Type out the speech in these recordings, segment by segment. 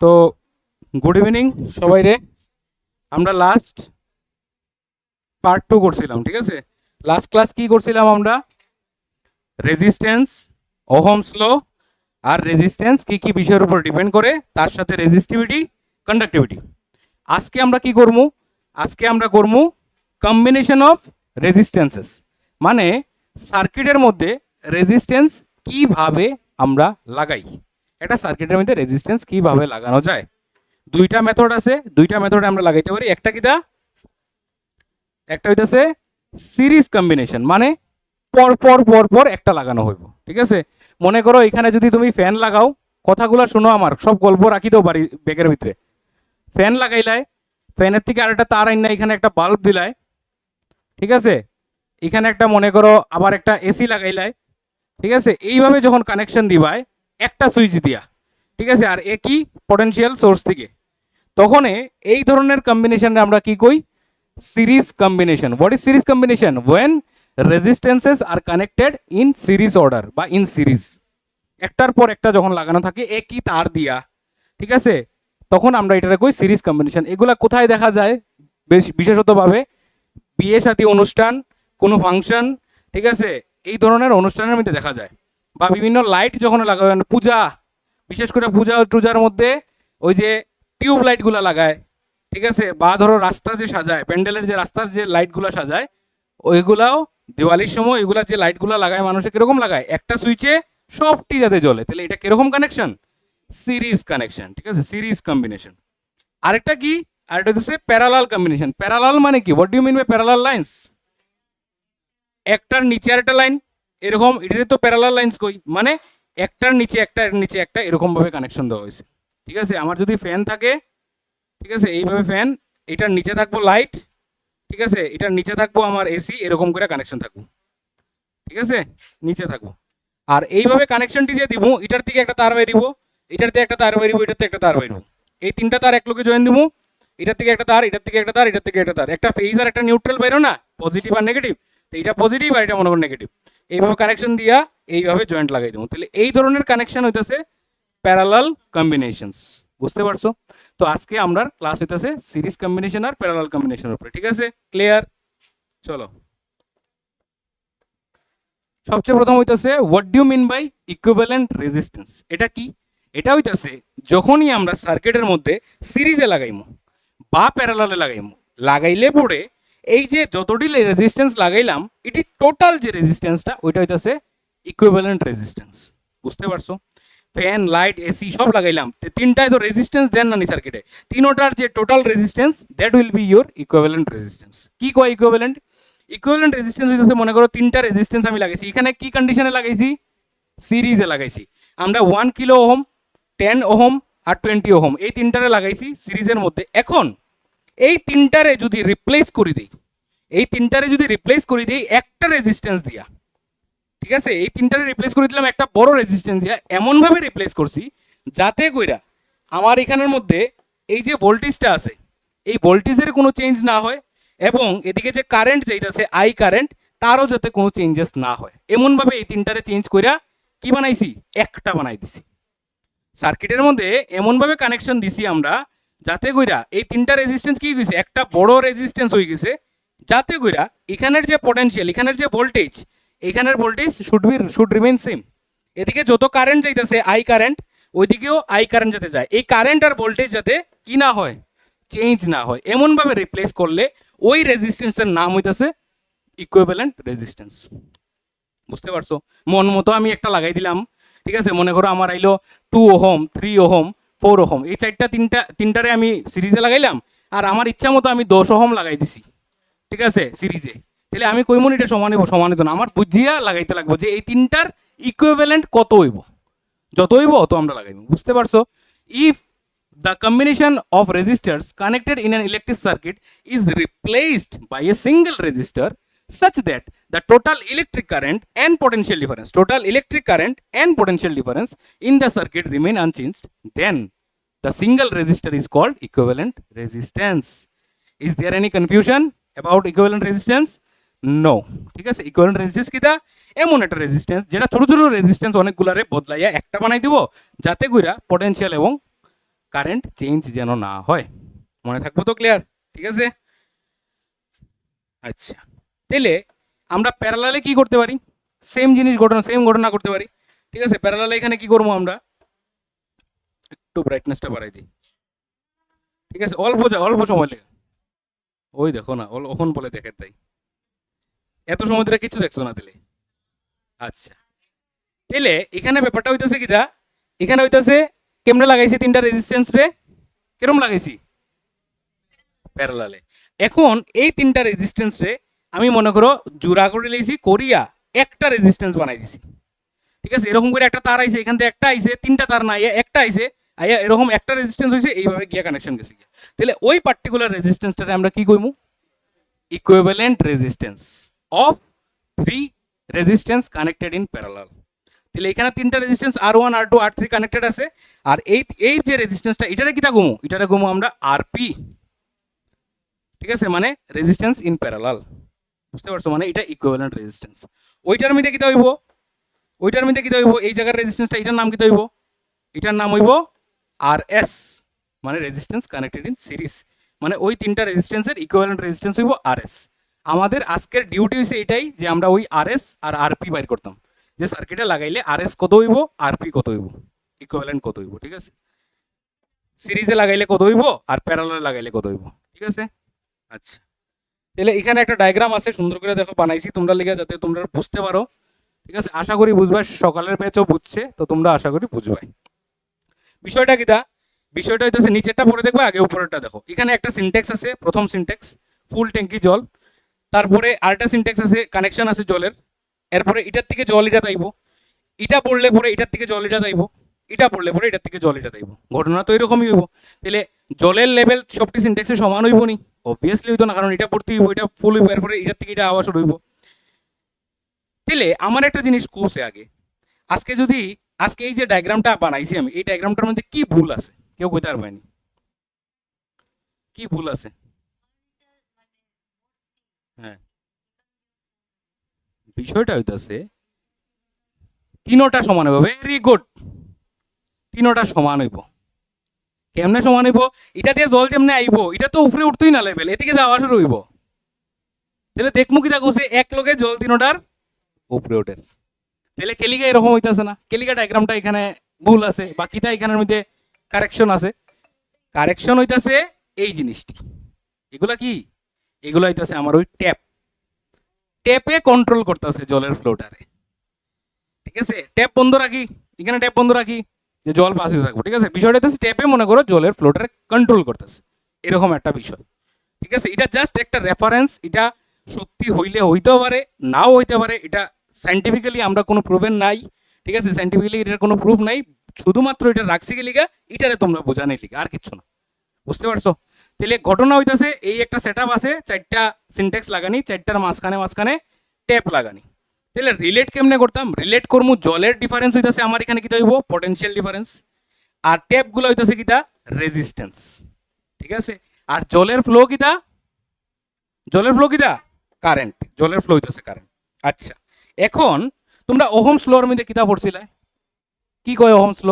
তো good evening সবাই রে। আমরা লাস্ট পার্ট 2 করছিলাম, ঠিক আছে। লাস্ট ক্লাস কি করছিলাম আমরা? রেজিস্ট্যান্স, ওহমস ল আর রেজিস্ট্যান্স কি কি বিষয়ের উপর ডিপেন্ড করে, তার সাথে রেজিস্টিভিটি, কন্ডাক্টিভিটি। আজকে আমরা কি করবো? আজকে আমরা করবো কম্বিনেশন অফ রেজিস্ট্যান্সেস, মানে সার্কিটের মধ্যে রেজিস্ট্যান্স কিভাবে আমরা লাগাই। একটা সার্কিটের মধ্যে রেজিস্ট্যান্স কিভাবে লাগানো যায়। দুইটা মেথড আছে, দুইটা মেথডে আমরা লাগাইতে পারি। একটা কিটা, একটা হইতেছে সিরিজ কম্বিনেশন, মানে পর পর পর পর একটা লাগানো হইব, ঠিক আছে। মনে করো এখানে যদি তুমি ফ্যান লাগাও, কথাগুলো শোনো, আমার সব গল্প রাখি দাও বাড়ি ব্যাগের ভিতরে। ফ্যান লাগাইলাই, ফ্যানের থেকে আরেকটা তার আইন না, এখানে একটা বাল্ব দিলাই, ঠিক আছে। এখানে একটা মনে করো আবার একটা এসি লাগাইলাই, ঠিক আছে। এইভাবে যখন কানেকশন দিবাই একটা সুইচ দিয়া, ঠিক আছে, আর একই পটেনশিয়াল সোর্স থেকে, তখন এই ধরনের কম্বিনেশনে আমরা কি কই? Series combination. What is series combination? When resistances are connected in series order বা ইন সিরিজ, একটার পর একটা যখন লাগানো থাকে একই তার দিয়া, ঠিক আছে, তখন আমরা এটাকে কই সিরিজ কম্বিনেশন। এগুলা কোথায় দেখা যায়? বিশেষতভাবে বিয়ে সাথী অনুষ্ঠান, কোনো ফাংশন, ঠিক আছে, এই ধরনের অনুষ্ঠানের মধ্যে দেখা যায়। বা বিভিন্ন লাইট যখন লাগাবেন, পূজা, বিশেষ করে পূজা টুজার মধ্যে ওই যে টিউব লাইটগুলো লাগায়, ঠিক আছে। বা ধরো রাস্তা যে সাজায়, প্যান্ডেলের যে রাস্তার যে লাইটগুলো সাজায়, ওইগুলাও দিওয়ালির সময় এগুলা যে লাইটগুলো লাগায় মানুষে কিরকম লাগায়? একটা সুইচে সবটি যাতে জ্বলে। তাহলে এটা কিরকম কানেকশন? সিরিজ কানেকশন, ঠিক আছে, সিরিজ কম্বিনেশন। আরেকটা কি? আরেকটা হচ্ছে প্যারালাল কম্বিনেশন। প্যারালাল মানে কি? What do you mean by parallel lines? একটার নিচে আরেকটা লাইন, এরকম, এটারে তো প্যারালাল লাইন্স কই, মানে একটার নিচে একটা, এর নিচে একটা, এরকম ভাবে কানেকশন দেওয়া হয়েছে, ঠিক আছে। আমার যদি ফ্যান থাকে, ঠিক আছে, এইভাবে ফ্যান, এটার নিচে থাকবো লাইট, ঠিক আছে, এটার নিচে থাকবো আমার এসি, এরকম করে কানেকশন থাকবো, ঠিক আছে, নিচে থাকবো। আর এইভাবে কানেকশনটি যে দিব, এটার থেকে একটা তার বাইরিব, এটার থেকে একটা তার বাইরিব, এটার থেকে একটা তার বাইরিব, এই তিনটা তার এক লোকে জয়েন দিব, এটার থেকে একটা তার, এটার থেকে একটা তার, এটার থেকে একটা তার, একটা ফেজ আর একটা নিউট্রাল বাইরো না, পজিটিভ আর নেগেটিভ। তো এটা পজিটিভ আর এটা মনে করো নেগেটিভ, এইভাবে কানেকশন দিয়া এইভাবে জয়েন্ট লাগাই দেবো। তাহলে এই ধরনের কানেকশন হইতেছে প্যারালাল কম্বিনেশনস। বুঝতে পারছো? তো আজকে আমরা ক্লাস হইতেছে সিরিজ কম্বিনেশন আর প্যারালাল কম্বিনেশনের উপরে, ঠিক আছে। ক্লিয়ার? চলো, সবচেয়ে প্রথম হইতেছে what do you mean by equivalent resistance. এটা কি? এটা হইতেছে যখনই আমরা সার্কিটের মধ্যে সিরিজে লাগাইমু বা প্যারালালে লাগাইমু, লাগাইলে পরে এই যে যতটি রেজিস্ট্যান্স লাগাইলাম, এটি টোটাল যে রেজিস্ট্যান্সটা, ওইটা হইতেছে ইকুইভ্যালেন্ট রেজিস্ট্যান্স। বুঝতে পারছো? ফ্যান, লাইট, এসি সব লাগাইলাম, তিনটায় তো রেজিস্ট্যান্স দেন না নি সার্কিটে, তিনোটার যে total resistance, that will B your equivalent resistance. কি কয় ইকুইভ্যালেন্ট? ইকুইভ্যালেন্ট রেজিস্ট্যান্স হইতেছে, মনে করো তিনটা রেজিস্ট্যান্স আমি লাগাইছি, এখানে কি কন্ডিশনে লাগাইছি? সিরিজে লাগাইছি। আমরা 1 কিলো ওহম, 10 ওহম আর 20 ওহম, এই তিনটারে লাগাইছি সিরিজের মধ্যে। এখন এই তিনটারে যদি রিপ্লেস করে দিই, এই তিনটারে যদি রিপ্লেস করে দিই একটা রেজিস্ট্যান্স দিয়া, ঠিক আছে, এই তিনটারে রিপ্লেস করে দিলাম একটা বড় রেজিস্ট্যান্স দিয়া, এমনভাবে রিপ্লেস করছি যাতে কইরা আমার এখানের মধ্যে এই যে ভোল্টেজটা আছে, এই ভোল্টেজের কোনো চেঞ্জ না হয়, এবং এদিকে যে কারেন্ট যাইতেছে আই কারেন্ট, তারও যাতে কোনো চেঞ্জেস না হয়, এমনভাবে এই তিনটারে চেঞ্জ কইরা কি বানাইছি? একটা বানাই দিছি। সার্কিটের মধ্যে এমনভাবে কানেকশন দিছি আমরা যাতে কইরা এই তিনটা রেজিস্ট্যান্স কি হয়েছে? একটা বড় রেজিস্ট্যান্স হয়ে গেছে, যাতে কইরা এখানের যে পটেনশিয়াল, এখানের যে ভোল্টেজ, এখানের ভোল্টেজ শুড রিমেইন সেম। এদিকে যত কারেন্ট যাইতেছে আই কারেন্ট, ওইদিকেও আই কারেন্ট যাতে যায়, এই কারেন্ট আর ভোল্টেজ যাতে কি না হয়? চেঞ্জ না হয়, এমনভাবে রিপ্লেস করলে ওই রেজিস্ট্যান্সের নাম হইতেছে ইকুইভ্যালেন্ট রেজিস্ট্যান্স। বুঝতে পারছো? মন মতো আমি একটা লাগাই দিলাম, ঠিক আছে, মনে করো আমার আইলো 2 ওহম, 3 ওহম, 4 ওহম, এই তিনটারে আমি সিরিজে লাগাইলাম, আর আমার ইচ্ছা মতো আমি 10 ওহম লাগাই দিছি, ঠিক আছে, সিরিজে। তাহলে আমি কইমন এটা সমান হইব? সমান হইতো না, আমার বুঝিয়া লাগাইতে লাগবো যে এই তিনটার ইকুইভ্যালেন্ট কত হইব, যত হইব অত আমরা লাগাইব। বুঝতে পারছো? If the combination of resistors connected in an electric circuit is replaced by a single resistor such that the total electric current and potential difference in the circuit remain unchanged, then the single resistor is called equivalent resistance. Is there any confusion about equivalent resistance? No. ঠিক আছে, equivalent resistance কিটা? এমন একটা resistance যেটা ছোট ছোট resistance অনেকগুলারে বদলাইয়া একটা বানাই দিব, যাতে কইরা পটেনশিয়াল এবং কারেন্ট চেঞ্জ যেন না হয়। মনে থাকবো তো? ক্লিয়ার? ঠিক আছে। আচ্ছা, তাহলে আমরা প্যারালালে কি করতে পারি? সেম জিনিস ঘটনা, সেম ঘটনা করতে পারি। ঠিক আছে, প্যারালালে এখানে কি করবো আমরা, একটু ব্রাইটনেসটা বাড়াই দিই। ঠিক আছে, অল্প সময় লেগে, ওই দেখো না ওখন বলে দেখে তাই এত সময় ধরে কিছু দেখছো না তাহলে। আচ্ছা, তাহলে এখানে ব্যাপারটা হইতেছে কিটা, এখানে হইতেছে কেমনে লাগাইছি তিনটা রেজিস্ট্যান্স রে, কেরম লাগাইছি, প্যারালালে। এখন এই তিনটা রেজিস্ট্যান্স রে আমি মনে করো জোড়া করে লিয়েছি, করিয়া একটা রেজিস্ট্যান্স বানাই দিছি। ঠিক আছে, এরকম করে একটা তার আইছে, এখান থেকে একটা আইছে, তিনটা তার না একটা আইছে, আইয়া এরকম একটা রেজিস্ট্যান্স হয়েছে, এইভাবে গিয়া কানেকশন গেছে গিয়া। তাহলে ওই পার্টিকুলার রেজিস্ট্যান্সটারে আমরা কি কইমু, equivalent resistance of three resistance connected in parallel. তাহলে এখানে তিনটা resistance R1 R2 R3 connected আছে, আর এই যে রেজিস্ট্যান্সটা এটারে কিটা কমু, এটারে কমু আমরা আরপি। ঠিক আছে, মানে রেজিস্ট্যান্স ইন প্যারালাল, বুঝতে পারছো? মানে এটা ইকুইভ্যালেন্ট রেজিস্ট্যান্স। ওইটার মধ্যে কিটা হইব, ওইটার মধ্যে কিটা হইব, এই জায়গার রেজিস্ট্যান্সটা এটার নাম কিটা হইব, এটার নাম হইব RS, মানে রেজিস্ট্যান্স কানেক্টেড ইন সিরিজ। মানে ওই তিনটা রেজিস্ট্যান্সের ইকুইভ্যালেন্ট রেজিস্ট্যান্স হইব RS। আমাদের আজকের ডিউটি হইছে এটাই যে আমরা ওই RS আর RP বাইর করতাম, যে সার্কিটে লাগাইলে RS কত হইব, RP কত হইব, ইকুইভ্যালেন্ট কত হইব। ঠিক আছে, সিরিজে লাগাইলে কত হইব আর প্যারালালে লাগাইলে কত হইব। ঠিক আছে। আচ্ছা, তাহলে এখানে একটা ডায়াগ্রাম আছে, সুন্দর করে দেখো বানাইছি তোমরা লিখে, যাতে তোমরা বুঝতে পারো। ঠিক আছে, আশা করি বুঝবা, সকালের ব্যাচও বুঝছে, তো তোমরা আশা করি বুঝবাই। বিষয়টা কিটা, বিষয়টা হইতেছে নিচেরটা পড়ে দেখবে, আগে উপরেরটা দেখো। এখানে একটা সিনট্যাক্স আছে, প্রথম সিনট্যাক্স ফুল ট্যাঙ্কি জল, তারপরে আরেকটা সিনট্যাক্স আছে, কানেকশন আছে জলের, এরপরে এটার থেকে জল এটা তাইব, এটা পড়লে পরে এটার থেকে জল এটা তাইব, এটা পড়লে পরে এটার থেকে জল এটা তাইব। ঘটনা তো এরকমই হইব। তাহলে জলের লেভেল সবটি সিনট্যাক্সে সমান হইব নি? অবভিয়াসলি হইতো না, কারণ এটা পড়তে হইব, এটা ফুল হইব, এরপরে এটার থেকে এটা আওয়াজ হইব। তাহলে আমার একটা জিনিস কোর্সে আগে, আজকে এই যে ডায়াগ্রামটা বানাইছি আমি, এই ডায়াগ্রামটার মধ্যে কি ভুল আছে কেউ কইতে পারবেনি? কি ভুল আছে? হ্যাঁ, বিষয়টা হইতাছে তিনোটা সমান হইব। ভেরি গুড, তিনোটা সমান হইব। কেমনে সমান হইব? এটা দিয়ে জল যেমনে আইব, এটা তো উপরে উঠতেই না লেভেল, এদিকে যাওয়া শুরু হইব। তাহলে দেখমু কিটা কইছে, এক লগে জল তিনোটার উপরে ওঠে। তাহলে কেলিকা এরকম হইতাছে না? কেলিকা ডায়াগ্রামটা এখানে ভুল আছে, বাকিটা এখানের মধ্যে কারেকশন আছে। কারেকশন হইতাছে এই জিনিসটি, এগুলা কি, এগুলো হইতাছে আমার ওই ট্যাপে কন্ট্রোল করতেছে জলের ফ্লোটারে। ঠিক আছে, ট্যাপ বন্ধ রাখি, এখানে ট্যাপ বন্ধ রাখি, যে জল বাঁচিয়ে থাকবো। ঠিক আছে, বিষয়টা হচ্ছে ট্যাপে মনে করো জলের ফ্লোটারে কন্ট্রোল করতেছে, এরকম একটা বিষয়। ঠিক আছে, এটা জাস্ট একটা রেফারেন্স, এটা সত্যি হইলে হইতেও পারে, নাও হইতে পারে, এটা সাইন্টিফিক্যালি আমরা কোনো প্রুভেন নাই। ঠিক আছে, সাইন্টিফিক্যালি এটার কোনো প্রুফ নাই, শুধুমাত্র এটা রাখছি গেলিগা, এটারে তোমরা বোঝানোর লিগা, আর কিচ্ছু না। বুঝতে পারছো? তাহলে ঘটনা হইতাছে এই একটা সেটআপ আছে, চারটা সিনট্যাক্স লাগানি, চারটার মাঝখানে মাঝখানে ট্যাপ লাগানি। তাহলে রিলেট কেমনে করতাম, রিলেট করমু, জলের ডিফারেন্স হইতাছে আমার এখানে কিটা হইব, পটেনশিয়াল ডিফারেন্স, আর ট্যাপগুলো হইতাছে কিটা, রেজিস্ট্যান্স। ঠিক আছে, আর জলের ফ্লো কিটা, জলের ফ্লো কিটা, কারেন্ট, জলের ফ্লো হইতাছে কারেন্ট। আচ্ছা, এখন তোমরা ওহমস লর মধ্যে কিতা পড়ছিলে, কি কয় ওহমস ল,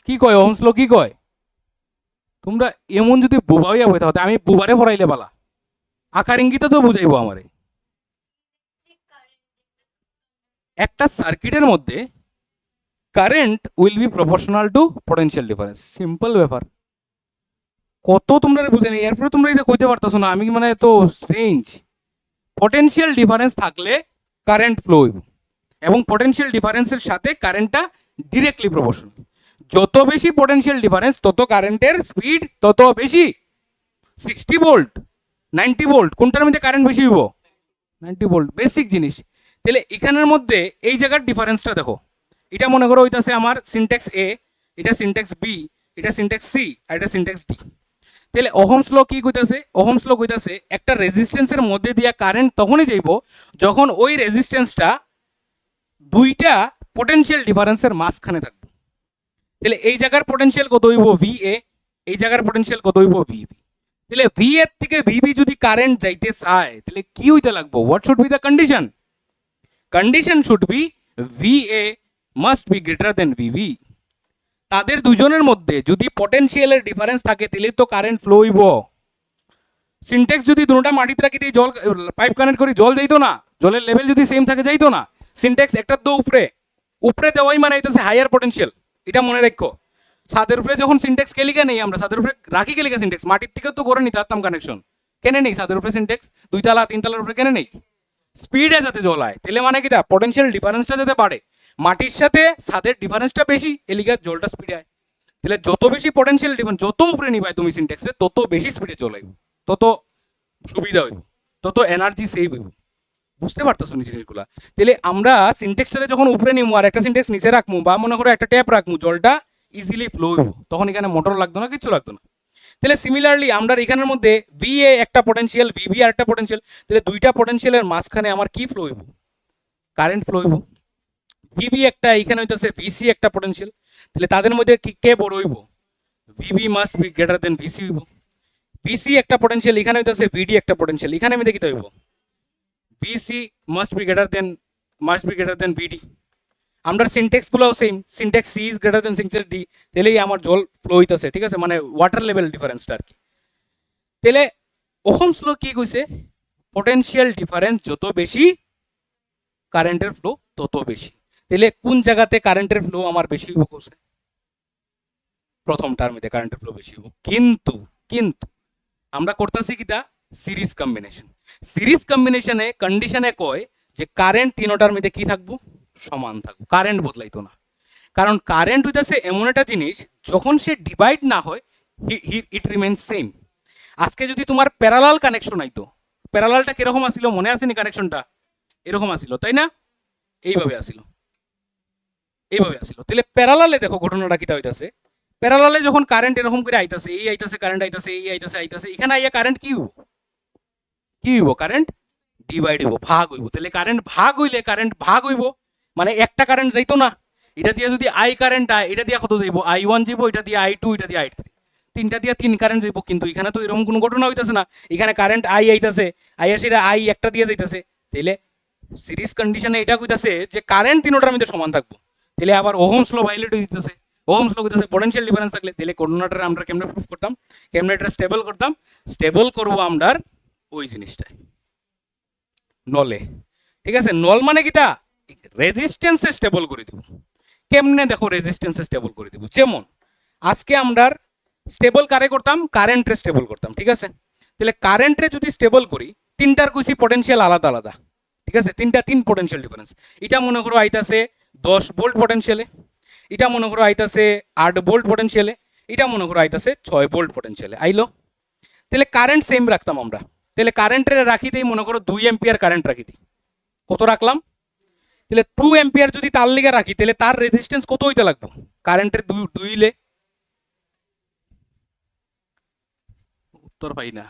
কি কয় ওহমস ল, কি কয়? তোমরা এমন যদি বুবা হইয়া বইতে হতে, আমি বুবারে পড়াইলে বালা, আকার ইঙ্গিতে তো বুঝাইবো আমারে। একটা সার্কিটের মধ্যে current will be proportional to potential difference, simple ব্যাপার। কত তোমরা বুঝেনি, এরপরে তোমরা এটা কইতে পারতাছো না, আমি মানে তো স্ট্রেঞ্জ। পটেনশিয়াল ডিফারেন্স থাকলে কারেন্ট ফ্লো হইব, এবং পটেনশিয়াল ডিফারেন্সের সাথে কারেন্টটা ডিরেক্টলি প্রপোর্শনাল। যত বেশি পটেনশিয়াল ডিফারেন্স, তত কারেন্টের স্পিড তত বেশি। 60 ভোল্ট 90 ভোল্ট, কোনটার মধ্যে কারেন্ট বেশি হইব? 90 ভোল্ট, বেসিক জিনিস। তাহলে এখানের মধ্যে এই জায়গার ডিফারেন্সটা দেখো, এটা মনে করো হইতাছে আমার সিনট্যাক্স এ, এটা সিনট্যাক্স বি, এটা সিনট্যাক্স সি, আর এটা সিনট্যাক্স ডি। তাহলে ওহমস ল কি কইতাছে, ওহমস ল কইতাছে একটা রেজিস্ট্যান্সের মধ্যে দিয়া কারেন্ট তখনই যাইব যখন ওই রেজিস্ট্যান্সটা দুইটা পটেনশিয়াল ডিফারেন্সের মাঝখানে থাকবে। তাহলে এই জায়গার পটেনশিয়াল কত হইব, ভি এ, এই জায়গার পটেনশিয়াল কত হইব, ভিবি। তাহলে ভি এর থেকে ভিবি যদি কারেন্ট যাইতে চায়, তাহলে কি হইতে লাগবে, what should be the condition? Condition should be V a must be greater then VB. তাদের দুজনের মধ্যে যদি পটেনশিয়ালের ডিফারেন্স থাকে তাহলে তো কারেন্ট ফ্লো হইব। সিনটেক্স যদি দুটোটা মাটিতে রাখি দিয়ে জল পাইপ কানেক্ট করি জল যাইতো না, জলের লেভেল যদি সেম থাকে যাইতো না। সিনটেক্স একটার তো উপরে উপরে দেওয়াই মানে হইতেছে হায়ার পটেনশিয়াল, এটা মনে রাখো। ছাদের উপরে যখন সিনটেক্স কেলিকা নেই আমরা ছাদের উপরে রাখি কেলিকা সিনটেক্স মাটির থেকে তো করে নিতে পারতাম কানেকশন, কেনে নেই ছাদের উপরে সিনটেক্স 2 তলা 3 তলার উপরে কেনে নেই? স্পিডে যাতে জল হয় তাহলে মানে কি পটেনশিয়াল ডিফারেন্সটা যাতে বাড়ে, মাটির সাথে ছাদের ডিফারেন্সটা বেশি এলিগা জলটা স্পিডে হয়। তাহলে যত বেশি পটেনশিয়াল ডিফারেন্স যত উপরে নিবাই তুমি সিনটেক্সে তত বেশি স্পিডে চলাইব, তত সুবিধা হইব, তত এনার্জি সেভ হইব। বুঝতে পারতেছো নি জিনিসগুলা? তাহলে আমরা সিনটেক্সটারে যখন উপরে নিমু আর একটা সিনটেক্স নিচে রাখবো বা মনে করো একটা ট্যাপ রাখবো, জলটা ইজিলি ফ্লো হইব, তখন এখানে মোটর লাগতো না, কিছু লাগতো না। তাহলে সিমিলারলি আমরা এখানের মধ্যে ভিএ একটা পটেনশিয়াল ভিবি আর একটা পটেনশিয়াল, তাহলে দুইটা পটেনশিয়ালের মাঝখানে আমার কি ফ্লো হইব? কারেন্ট ফ্লো হইব। ভিবি একটা এখানে হইতেছে ভিসি একটা পটেনশিয়াল, তাহলে তাদের মধ্যে কি কে বড় হইব? VB must be greater than VC হইব। ভিসি একটা পটেনশিয়াল এখানে হইতেছে ভিডি একটা পটেনশিয়াল, এখানে আমি দেখিতে হইব VC must be greater than VD. আমরা সিনটেক্স গুলোও same, syntax C is greater than syntax D, তাহলেই আমার জল ফ্লো হইতেছে, ঠিক আছে, মানে ওয়াটার লেভেল ডিফারেন্সটা আর কি। তাহলে ওহমস ল কি কইছে? পটেনশিয়াল ডিফারেন্স যত বেশি কারেন্টের ফ্লো তত বেশি। তাহলে কোন জায়গাতে কারেন্টের ফ্লো আমার বেশি হইব কইছে? প্রথম টার্মেতে কারেন্টের ফ্লো বেশি হইব। কিন্তু কিন্তু আমরা করতেছি কিটা? Series combination. সিরিজ কম্বিনেশনে কন্ডিশনে কয় যে কারেন্ট তিনোটার মধ্যে কি থাকবো? সমান থাকবো, কারেন্ট বদলাইতো না। কারণ কারেন্ট হইতেছে এমন একটা জিনিস যখন সে ডিভাইড না হয় ইট রিমেইনস সেম। আজকে যদি তোমার প্যারালাল কানেকশন আইতো, প্যারালালটা কিরকম আসিল মনে আছে নি? কানেকশনটা এরকম আসিল, তাই না? এইভাবে আসিল, এইভাবে আসিল। তাহলে প্যারালালে দেখো ঘটনাটা কিটা হইতাছে। প্যারালালে যখন কারেন্ট এরকম করে আইতাছে, এই আইতাছে কারেন্ট আইতাছে, এই আইতাছে আইতাছে, এখানে আইয়া কারেন্ট কি হইব? কি হইব? কারেন্ট ডিভাইড হইব, ভাগ হইব। তাহলে কারেন্ট ভাগ হইলে কারেন্ট ভাগ হইব, মানে একটা কারেন্ট যাইতো না। এটা দিয়ে যদি আই কারেন্ট আয়, এটা দিয়ে কত যাইব? I1 যাইব, এটা দিয়ে I2, এটা দিয়ে I3, তিনটা দিয়ে 3 কারেন্ট যাইব। কিন্তু এখানে তো এরকম কোনো ঘটনা হইতাছে না, এখানে কারেন্ট আই আইতাছে, আই আসে আই একটা দিয়ে যাইতাছে। তাহলে সিরিজ কন্ডিশনে এটা কইতাছে যে কারেন্ট তিনোটার মধ্যে সমান থাকবো। তাহলে আবার ওহমস ল ভাইলেট হয়ে দিতেছে। ওহমস ল কইতাছে পটেনশিয়াল ডিফারেন্স থাকলে তাহলে ঘটনাটা আমরা কেমনে প্রুফ করতাম? কেমনে এটা স্টেবল করতাম? স্টেবল করবো আমরা ওই জিনিসটাই নলে, ঠিক আছে? নল মানে কিটা? রেজিস্ট্যান্সে স্টেবল করে দিব। কেমনে দেখো রেজিস্ট্যান্সে স্টেবল করে দিব? যেমন আজকে আমরা স্টেবল কারে করতাম? কারেন্টে স্টেবল করতাম, ঠিক আছে? তাহলে কারেন্টে যদি স্টেবল করি, তিনটার কইছি পটেনশিয়াল আলাদা আলাদা, ঠিক আছে? তিন পটেনশিয়াল ডিফারেন্স। এটা মনে করো আইতাছে 10 ভোল্ট পটেনশিয়ালে, এটা মনে করো আইতাছে 8 ভোল্ট পটেনশিয়ালে, এটা মনে করো আইতাছে 6 ভোল্ট পটেনশিয়ালে। আইলো? তাহলে কারেন্ট সেম রাখতাম আমরা। তাহলে কারেন্টের রাখি দিই মনে করো 2 এম্পিয়ার কারেন্ট রাখি দিই। কত রাখলাম? তাহলে 2 এম্পিয়ার যদি তার লিগে রাখি তাহলে তার রেজিস্ট্যান্স কত হইতে লাগবে? কারেন্টের দুইলে উত্তর পাই না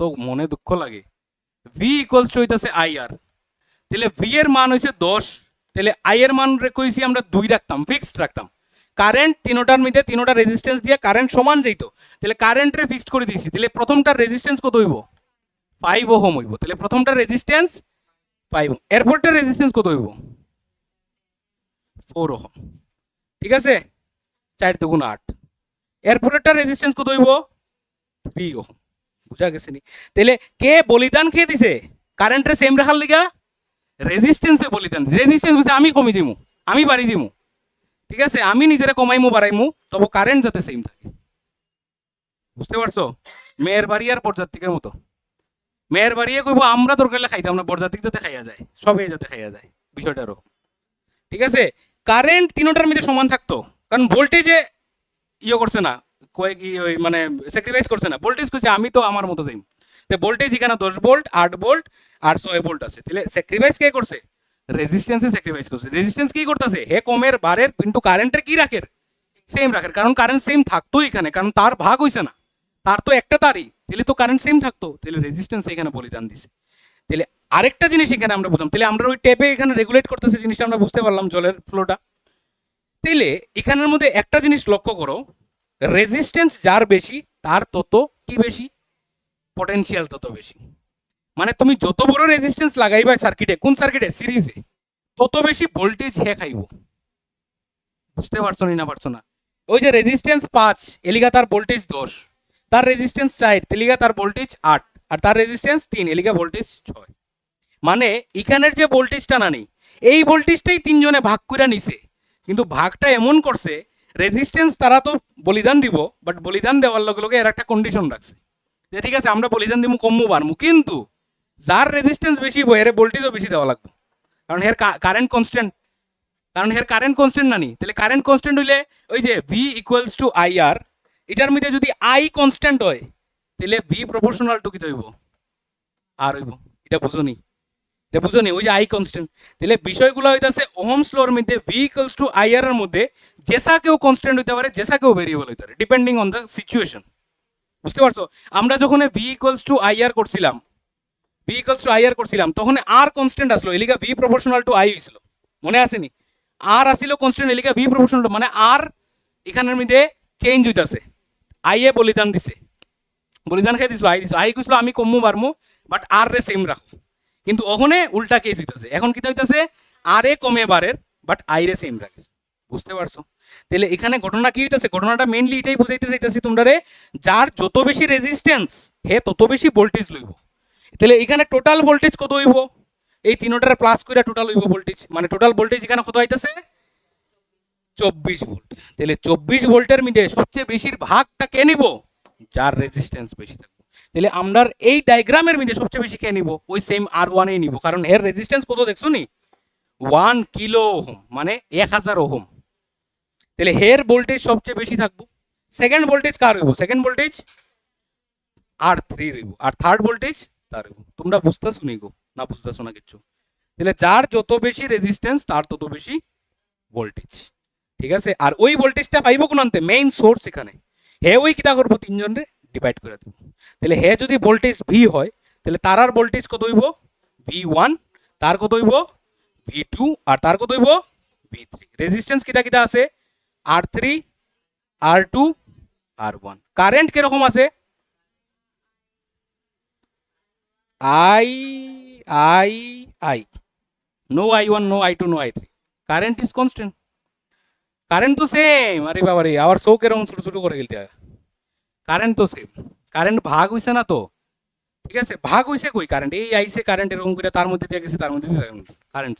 তো মনে দুঃখ লাগে। ভি ইকুয়ালস টু হইতাছে আই আর। তাহলে ভি এর মান হইছে 10, তাহলে আই এর মান কইছি আমরা 2 রাখতাম, ফিক্সড রাখতাম। কারেন্ট তিনোটার মধ্যে তিনোটা রেজিস্ট্যান্স দিয়ে কারেন্ট সমান যাইতো, তাহলে কারেন্টরে ফিক্সড করে দিয়েছি। তাহলে প্রথমটার রেজিস্ট্যান্স কত হইব? 5 ওহম হইব। তাহলে প্রথমটার রেজিস্ট্যান্স 5 ওহম, এরপরটার রেজিস্ট্যান্স কত হইব? 4 ওহম, ঠিক আছে? 4 দুগুণ 8। এরপরেরটার রেজিস্ট্যান্স কত হইব? 3 ওহম। বুঝা গেছে নি? তাহলে কে বলিদান খেয়ে দিছে কারেন্টরে সেম রাখার লিগা? রেজিস্ট্যান্সে বলিদান দিছে। রেজিস্ট্যান্স বলতে আমি কমি দিমু, আমি বাড়ি দিমু, ঠিক আছে? আমি নিজেরা কমাইমু বাড়াইমু, তবে কারেন্ট যাতে সেম থাকে। বুঝতে পারছো? মেয়ের বাড়ি আর বরযাত্রীকের মতো। মেয়ের বাড়িয়ে কইব আমরা দরকার খাইতাম না, বরযাত্রী যাতে খাইয়া যায়, সবে যাতে খাইয়া যায়, বিষয়টারও ঠিক আছে? কারেন্ট তিনোটার মধ্যে সমান থাকতো, কারণ ভোল্টেজে ইয়ে করছে না, কয়েক ওই মানে স্যাক্রিফাইস করছে না। ভোল্টেজ কইছে আমি তো আমার মতো যাইম। তো ভোল্টেজ এখানে 10 ভোল্ট 8 ভোল্ট আর 6 ভোল্ট আছে, তাহলে স্যাক্রিফাইস কে করছে? রেজিস্ট্যান্সে স্যাক্রিফাইস করছে। রেজিস্ট্যান্স কি করতেছে? হে কমের বারের কিন্তু কারেন্টের কি রাখের? সেম রাখের। কারণ কারেন্ট সেম থাকতো এখানে, কারণ তার ভাগ হইছে না, তার তো একটা তারই, তাহলে তো কারেন্ট সেম থাকতো। তাহলে রেজিস্ট্যান্স এখানে বলিদান দিছে। তাহলে আরেকটা জিনিস এখানে আমরা বুঝলাম, তাহলে আমরা ওই ট্যাপে এখানে রেগুলেট করতেছে জিনিসটা আমরা বুঝতে পারলাম, জলের ফ্লোটা। তাইলে এখানের মধ্যে একটা জিনিস লক্ষ্য করো, রেজিস্ট্যান্স যার বেশি তার তত কি বেশি? পটেনশিয়াল তত বেশি। মানে তুমি যত বড় রেজিস্ট্যান্স লাগাইবা সার্কিটে, কোন সার্কিটে? সিরিজে, তত বেশি ভোল্টেজ হে খাইব। বুঝতে পারছো না পারছো না? ওই যে রেজিস্ট্যান্স 5 এলিগা তার ভোল্টেজ 10, তার রেজিস্ট্যান্স 4 তেলিগা তার ভোল্টেজ 8, আর তার রেজিস্ট্যান্স 3 এলিগা ভোল্টেজ 6। মানে এখানের যে ভোল্টেজটা না নেই, এই ভোল্টেজটাই তিনজনে ভাগ করে নিছে, কিন্তু ভাগটা এমন করছে রেজিস্ট্যান্স তারা তো বলিদান দিব, বাট বলিদান দেওয়ার লগে লগে এর একটা কন্ডিশন রাখছে যে ঠিক আছে আমরা বলিদান দিব কমবো বাড়মু, কিন্তু যার রেজিস্ট্যান্স বেশি হইব এর ভোল্টেজও বেশি দেওয়া লাগবে, কারণ এর কারেন্ট কনস্ট্যান্ট, কারণ এর কারেন্ট কনস্ট্যান্ট না নি, তাহলে কারেন্ট কনস্ট্যান্ট হইলে ওই যে ভি ইকুয়ালস টু আই আর, এটার মধ্যে যদি আই কনস্ট্যান্ট হয় তাহলে ভি প্রপোর্শনাল টু কি হইব আর হইব। এটা বুঝুনি, এটা বুঝুনি, ওই যে আই কনস্ট্যান্ট। তাহলে বিষয়গুলো হইতাছে ওহমস লর মধ্যে ভি ইকুয়ালস টু আই আর এর মধ্যে যেসা কেউ কনস্ট্যান্ট হইতে পারে, যেসা কেউ ভেরিয়েবল হইতে পারে, ডিপেন্ডিং অন দ্য সিচুয়েশন। বুঝতে পারছো? আমরা যখন ভি ইকুয়ালস টু আই আর করছিলাম, ভি ইকুয়ালস টু আই আর করছিলাম, তখন আর কনস্ট্যান্ট আসলো এলিগা ভি প্রপোর্শনাল টু আই হয়েছিল, মনে আসেনি? আর আসিল কনস্ট্যান্ট এলিগা ভি প্রপোর্শনাল টু, মানে আর এখানের মধ্যে চেঞ্জ হইতাছে, আই এ বলিদান দিছে, বলিদান খাই দিছিল, আই দিছিল, আই কইছিল আমি কমু পারমু বাট আর রে সেম রাখো, কিন্তু ওখানে উল্টা কেস হইতাছে, এখন কি হইতাছে আর এ কমে বারের বাট আই রে সেম রাখে। বুঝতে পারছো? তাহলে এখানে ঘটনা কি হইতাছে, ঘটনাটা মেইনলি এটাই বুঝাইতে চাইতেছি তোমরা রে, যার যত বেশি রেজিস্ট্যান্স হে তত বেশি ভোল্টেজ লইব। তাহলে এখানে টোটাল ভোল্টেজ কত হইব, এই তিনটার প্লাস করে টোটাল হইব ভোল্টেজ, মানে টোটাল ভোল্টেজ এখানে কত হইতাছে 24 ভোল্ট। তাহলে 24 ভোল্টের মধ্যে সবচেয়ে বেশির ভাগটা কে নিব, যার রেজিস্ট্যান্স বেশি থাকবে। তাহলে আমরা এই ডায়াগ্রামের মধ্যে সবচেয়ে বেশি কে নিব, ওই সেম আর ওয়ান এই নিব, কারণ এর রেজিস্ট্যান্স কত দেখছো নি, 1 কিলো ওহম, মানে 1000 ওহম। তাহলে হের ভোল্টেজ সবচেয়ে বেশি থাকবো। সেকেন্ড ভোল্টেজ কার হইব, সেকেন্ড ভোল্টেজ আর থ্রি হইব, আর থার্ড ভোল্টেজ তার হইব। তোমরা বুঝতেছো নি গো, না বুঝতেছো না কিচ্ছু? তাহলে যার যত বেশি রেজিস্ট্যান্স তার তত বেশি ভোল্টেজ, ঠিক আছে? আর ওই ভোল্টেজটা পাইব কোন আনতে, মেইন সোর্স এখানে, হে ওই কিটা করবো তিনজনরে ডিভাইড করে দেব। তাহলে হে যদি ভোল্টেজ ভি হয় তাহলে তার আর ভোল্টেজ কত হইব, ভি ওয়ান, তার কত হইব ভি টু, আর তার কত হইব ভি থ্রি। রেজিস্ট্যান্স কিটা কিটা আছে, আর থ্রি, আর টু, আর ওয়ান। কারেন্ট কিরকম আছে, I I I, no I one, no I two, no I three, current is constant. Current তো সেম, আরে বাবা রে আবার চোখ এরকম ছোট ছোট করে গেলতে, কারেন্ট তো সেম, কারেন্ট ভাগ হইছে না তো, ঠিক আছে? ভাগ হইছে কই, কারেন্ট এই আইছে, কারেন্ট এরকম করে তার মধ্যে দিয়ে গেছে, তার মধ্যে দিয়ে কারেন্ট,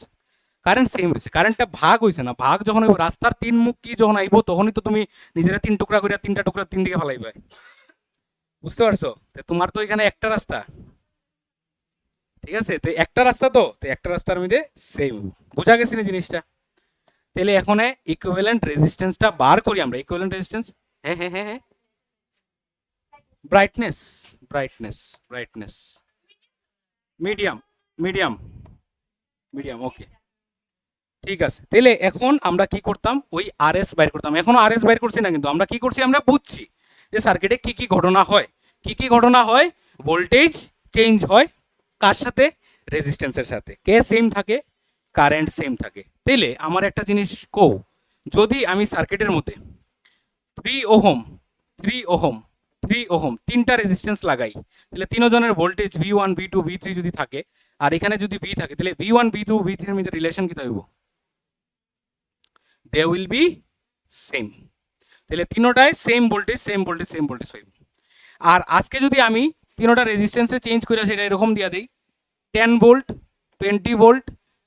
কারেন্ট সেম হয়েছে, কারেন্টটা ভাগ হইছে না। ভাগ যখন হইব, রাস্তার তিন মুখ কি যখন আইব, তখনই তো তুমি নিজেরা তিন টুকরা করে, তিনটা টুকরা তিন দিকে ফেলাইবে। বুঝতে পারছো? তো তোমার তো এখানে একটা রাস্তা, ঠিক আছে? তো একটা রাস্তা, তো একটা রাস্তার মধ্যে সেম, বোঝা গেছে না জিনিসটা? তাহলে এখন ইকুইভ্যালেন্ট রেজিস্ট্যান্সটা বার করি আমরা। ইকুইভ্যালেন্ট রেজিস্ট্যান্স, হ্যাঁ হ্যাঁ হ্যাঁ হ্যাঁ, brightness, brightness, brightness, medium, medium, medium, okay, ঠিক আছে। তাহলে এখন আমরা কি করতাম, ওই আর এস বাইর করতাম। এখনো আর এস বাইর করছি না, কিন্তু আমরা কি করছি, আমরা বুঝছি যে সার্কিটে কি কি ঘটনা হয়, কি কি ঘটনা হয়। ভোল্টেজ চেঞ্জ হয় কার সাথে, রেজিস্ট্যান্সের সাথে। কে সেম থাকে, কারেন্ট সেম থাকে। তাইলে আমার একটা জিনিস কও, যদি আমি সার্কিটের মধ্যে 3 ওহম, 3 ওহম, 3 ওহম তিনটা রেজিস্ট্যান্স লাগাই, তাহলে তিনজনের voltage V one, V two, V three যদি থাকে, আর এখানে যদি ভি থাকে, তাহলে V one, V two, V থ্রির মধ্যে রিলেশন কি হইব, দে উইল বি সেম। তাহলে তিনোটায় same voltage, same voltage, same voltage হইব। আর আজকে যদি আমি তিনোটা রেজিস্ট্যান্সে চেঞ্জ করে সেটা এরকম দিয়া দিই, 10 ভোল্ট, 20 ভোল্ট,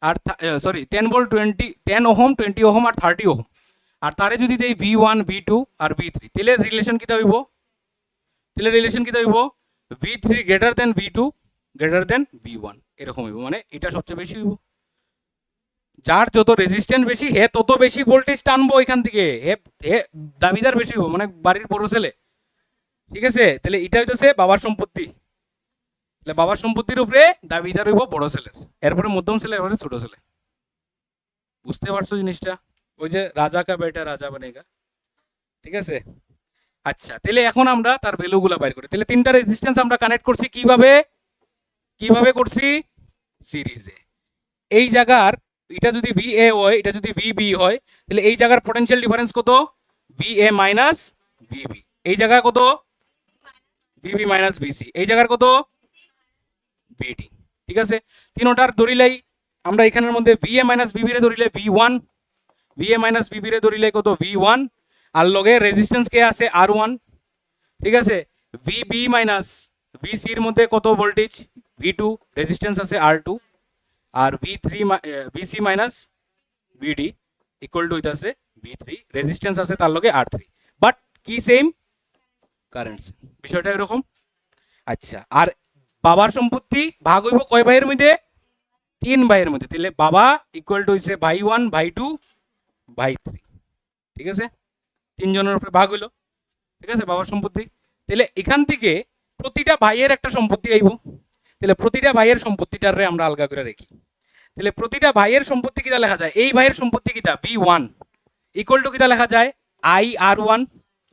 আর সরি 10 ভোল্ট, 10 ওহম, 20 ওহম, আর 30 ওহম, আর তারে যদি দেই ভি ওয়ান, ভি টু, আর ভি থ্রি, তাহলে রিলেশন কিতা হইব, তাহলে রিলেশন কিতা হইব, V three greater than V two, greater than V one, এরকম হইব। মানে এটা সবচেয়ে বেশি হইব, যার যত রেজিস্ট্যান্স বেশি হে তত বেশি ভোল্টেজ টানবো এখান থেকে, হে হে দাবিদার বেশি হইব, মানে বাড়ির বড় ছেলে, ঠিক আছে? তাহলে এটা হইতেছে বাবার সম্পত্তি, তাহলে বাবার সম্পত্তির উপরে দাবিদার হইব বড় ছেলের, এরপরে মধ্যম ছেলে, এরপরে ছোট ছেলে। বুঝতে পারছো জিনিসটা? ওই যে রাজা কা বেটা রাজা বনেগা, ঠিক আছে? আচ্ছা, তাহলে এখন আমরা তার ভ্যালুগুলো বাইর করি। তাহলে তিনটা রেজিস্ট্যান্স আমরা কানেক্ট করছি কিভাবে, কিভাবে করছি, সিরিজে। এই জায়গার এটা যদি ভি এ হয়, এটা যদি ভি বি হয়, তাহলে এই জায়গার পটেনশিয়াল ডিফারেন্স কত, V A minus V B. এই জায়গায় কত, V B minus V C. এই জায়গার কত, ভি ডি, ঠিক আছে? তিনোটার ধরিলাই আমরা এখানের মধ্যে V A minus V B রে ধরিলে V one, V A minus V B রে ধরিলে কত, ভি ওয়ান, আর লগে রেজিস্ট্যান্স কে আছে R1, ঠিক আছে। ভিবি মাইনাস ভিসির মধ্যে কত ভোল্টেজ V2, রেজিস্ট্যান্স আছে R2, আর VC minus VD equal to হইতাছে V3, রেজিস্ট্যান্স আছে তার লগে R3, বাট কি সেম কারেন্ট সেম, বিষয়টা এরকম। আচ্ছা, আর বাবার সম্পত্তি ভাগ হইব কয় ভাইয়ের মধ্যে? 3 ভাইয়ের মধ্যে। তাহলে বাবা ইকুয়াল টু হইছে ভাই 1 ভাই 2 ভাই 3, ঠিক আছে, 3 জনের উপরে ভাগ হইলো, ঠিক আছে, বাবার সম্পত্তি। তাহলে এখান থেকে প্রতিটা ভাইয়ের একটা সম্পত্তি আইব। তাহলে প্রতিটা ভাইয়ের সম্পত্তিটারে আমরা আলগা করে রাখি। তাহলে প্রতিটা ভাইয়ের সম্পত্তি কিটা লেখা যায়? এই ভাইয়ের সম্পত্তি কিটা V1 ইকুয়াল টু কিটা লেখা যায় IR1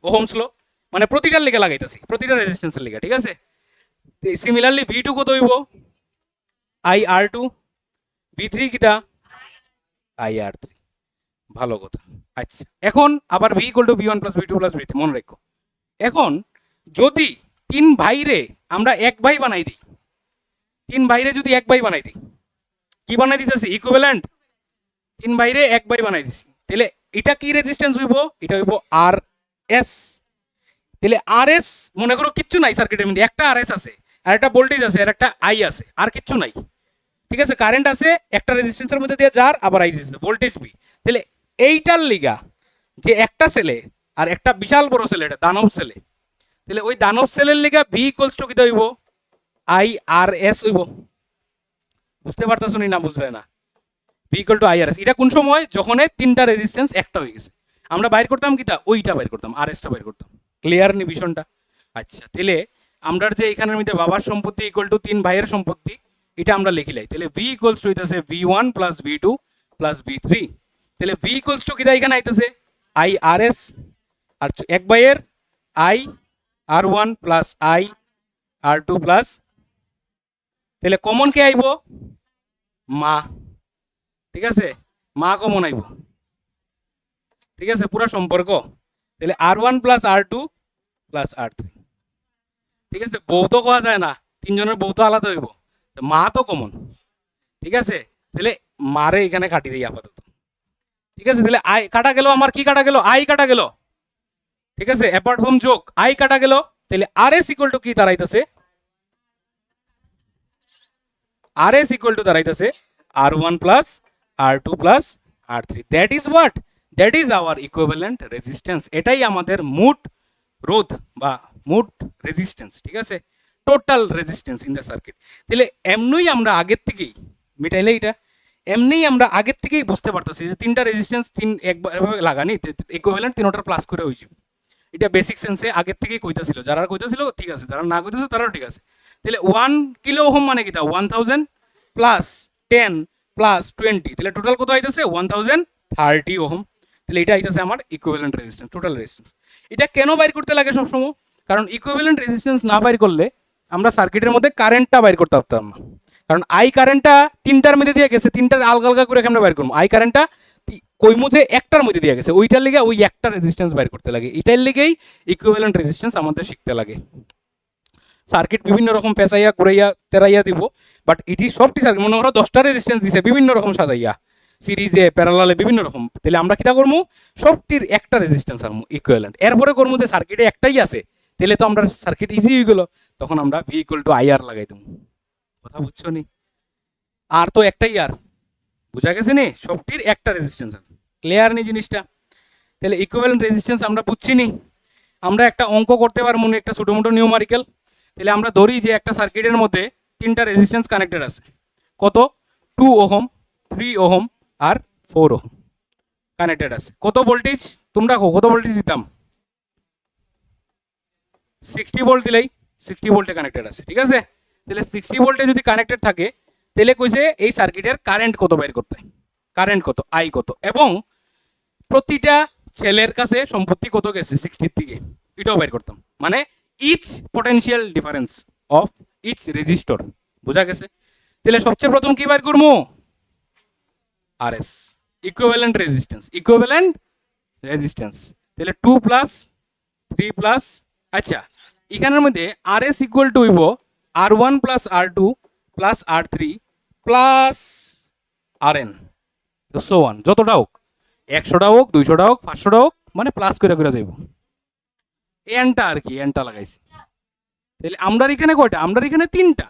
ওহমস ল, মানে প্রতিটার লেগে লাগাইতেছি, প্রতিটা রেজিস্ট্যান্সের লেগে, ঠিক আছে। সিমিলারলি V2 কত হইব? IR2, V3 কিটা IR3, ভালো কথা। আচ্ছা, এখন আবার V equal to V1 plus V2 plus V3 মনে রাখো। এখন যদি 3 ভাইরে আমরা এক ভাই বানাই দিই, 3 ভাইরে যদি এক ভাই বানাই দিই, কি বানাই দিতেছি? ইকুইভ্যালেন্ট। 3 ভাইরে এক ভাই বানাই দিছি, তাহলে এটা কি রেজিস্ট্যান্স হইব? এটা হইব RS। তাহলে RS মনে করো কিচ্ছু নাই সার্কিটের মধ্যে, একটা RS আছে আর একটা ভোল্টেজ আছে আর একটা I আছে, আর কিচ্ছু নাই, ঠিক আছে। কারেন্ট আছে একটা রেজিস্ট্যান্সের মধ্যে দিয়ে যার, আবার I দিছে, ভোল্টেজ V। তাহলে এইটার লিগা যে একটা ছেলে আর একটা বিশাল বড় ছেলে, এটা দানব ছেলে, তাহলে ওই দানব সেলের লিগা V ইকুয়ালস টু কিটা হইব? IRS হইব। বুঝতে পারতাছো না বুঝলে না? V equal to IRS। এটা কোন সময়? যখন তিনটা রেজিস্ট্যান্স একটা হয়ে গেছে, আমরা বাইর করতাম কিটা? ওইটা বাইর করতাম, RS টা বাইর করতাম। ক্লিয়ার নি বিষয়টা? আচ্ছা, তাহলে আমরা যে এখানের মধ্যে বাবার সম্পত্তি ইকুয়াল টু 3 ভাইয়ের সম্পত্তি, এটা আমরা লিখিলাই। তাহলে V ইকুয়ালস টু হইতাছে V1 plus V2 plus V3। তাহলে V ইকুয়ালস টু কিটা এখানে আইতাছে IRS, আর এক ভাইয়ের IR1 প্লাস IR2 প্লাস, তাহলে কমন কে আইব? মা, ঠিক আছে, মা কমন আইব, ঠিক আছে, পুরো সম্পর্ক। তাহলে R1 plus R2 plus R3, ঠিক আছে। বউ তো কোয়া যায় না, 3 জনের বউ তো আলাদা হইব, মা তো কমন, ঠিক আছে। তাহলে মারে এখানে কাটি দিই আপাতত, ঠিক আছে। তাহলে I কাটা গেল, আমার কি কাটা গেল? I কাটা গেল, ঠিক আছে, অ্যাপার্ট ফ্রম যোগ I কাটা গেল। তাহলে RS ইকুয়াল টু কি দাঁড়াইতেছে? RS ইকুয়াল টু দাঁড়াইতেছে R1 plus R2 plus R3। That is what? That is our equivalent resistance. এটাই আমাদের মোট রোধ বা মোট রেজিস্ট্যান্স, ঠিক আছে, total resistance in the circuit. তাহলে এমনই আমরা আগের থেকেই মিটাইলে এটা, এমনিই আমরা আগের থেকেই বুঝতে পারতেছি যে তিনটা রেজিস্ট্যান্স একবার লাগানি ইকুইভ্যালেন্ট তিনটার প্লাস করে হয়েছে। এটা বেসিক সেন্সে আগের থেকেই কইতাছিল, যারা কইতাছিল ঠিক আছে, যারা না কইতাছিল তারাও ঠিক আছে। তাহলে 1 কিলো ওহম মানে কিটা? 1000 প্লাস 10 প্লাস 20, তাহলে টোটাল কত আইতাছে? 1030 ওহম। তাহলে এটা আইতাছে আমার ইকুইভ্যালেন্ট রেজিস্ট্যান্স, টোটাল রেজিস্ট্যান্স। এটা কেন বাইর করতে লাগে সবসময়? কারণ ইকুইভ্যালেন্ট রেজিস্ট্যান্স না বাইর করলে আমরা সার্কিটের মধ্যে কারেন্টটা বাইর করতে পারতাম না। কারণ I কারেন্টটা তিনটার মধ্যে দিয়ে গেছে, তিনটার আলগা আলগা করে কেমনে বাইর করবো? I কারেন্টটা কইমু যে একটার মধ্যে দিয়ে গেছে, ওইটার লিগে ওই একটা রেজিস্ট্যান্স বাইর করতে লাগে। এটার লিগেই ইকুইভ্যালেন্ট রেজিস্ট্যান্স আমাদের শিখতে লাগে। সার্কিট বিভিন্ন রকম পেঁচাইয়া কুড়াইয়া তেরাইয়া দিব, বাট এটি সবটি সার্কিট মনে করো 10টা রেজিস্ট্যান্স দিছে বিভিন্ন রকম সাজাইয়া, সিরিজে প্যারালালে বিভিন্ন রকম। তাহলে আমরা কিটা করবো? সবটির একটা রেজিস্ট্যান্স আনবো ইকুইভ্যালেন্ট। এরপরে করবো যে সার্কিটে একটাই আছে, তাহলে তো আমরা সার্কিট ইজি হয়ে গেল, তখন আমরা V ইকুয়াল টু IR লাগাই দেবো। কথা বুঝছো নি? আর তো একটাই আর, বুঝা গেছে নি? সবটির একটা রেজিস্ট্যান্স। ক্লিয়ার নি জিনিসটা? তাহলে ইকুইভ্যালেন্ট রেজিস্ট্যান্স আমরা বুঝছি নি। আমরা একটা অঙ্ক করতে পারবো না, একটা ছোটো মোটো নিউমারিক্যাল। তাহলে আমরা ধরি যে একটা সার্কিটের মধ্যে তিনটা রেজিস্ট্যান্স কানেক্টেড আছে, কত? 2 ওহম, 3 ওহম আর 4 ওহম কানেক্টেড আছে। কত ভোল্টেজ? তোমরা কত ভোল্টেজ দিতাম? 60 ভোল্ট দিলেই 60 ভোল্টে কানেক্টেড আছে, ঠিক আছে। তাহলে 60 ভোল্টে যদি কানেক্টেড থাকে, তাহলে কইছে এই সার্কিটের কারেন্ট কত বের করতে, কারেন্ট কত, I কত, এবং প্রতিটা ছেলের কাছে সম্পত্তি কত গেছে 60 থেকে, এটাও বের করতাম। মানে each potential difference of each resistor. বুঝা গেছে? তাহলে সবচেয়ে প্রথম কি বের করবো? RS, equivalent resistance, equivalent resistance. তাহলে 2 প্লাস 3 প্লাস, আচ্ছা এখানের মধ্যে RS ইকুয়াল টু হইব R1 plus R2 plus R3 plus RN, so one, যতটা হোক, 100টা হোক, 200টা হোক, 500টা হোক, মানে প্লাস করে করে যাইব এনটা আর কি এনটা লাগাইছি তাহলে আমরার এখানে কয়টা আমরার এখানে তিনটা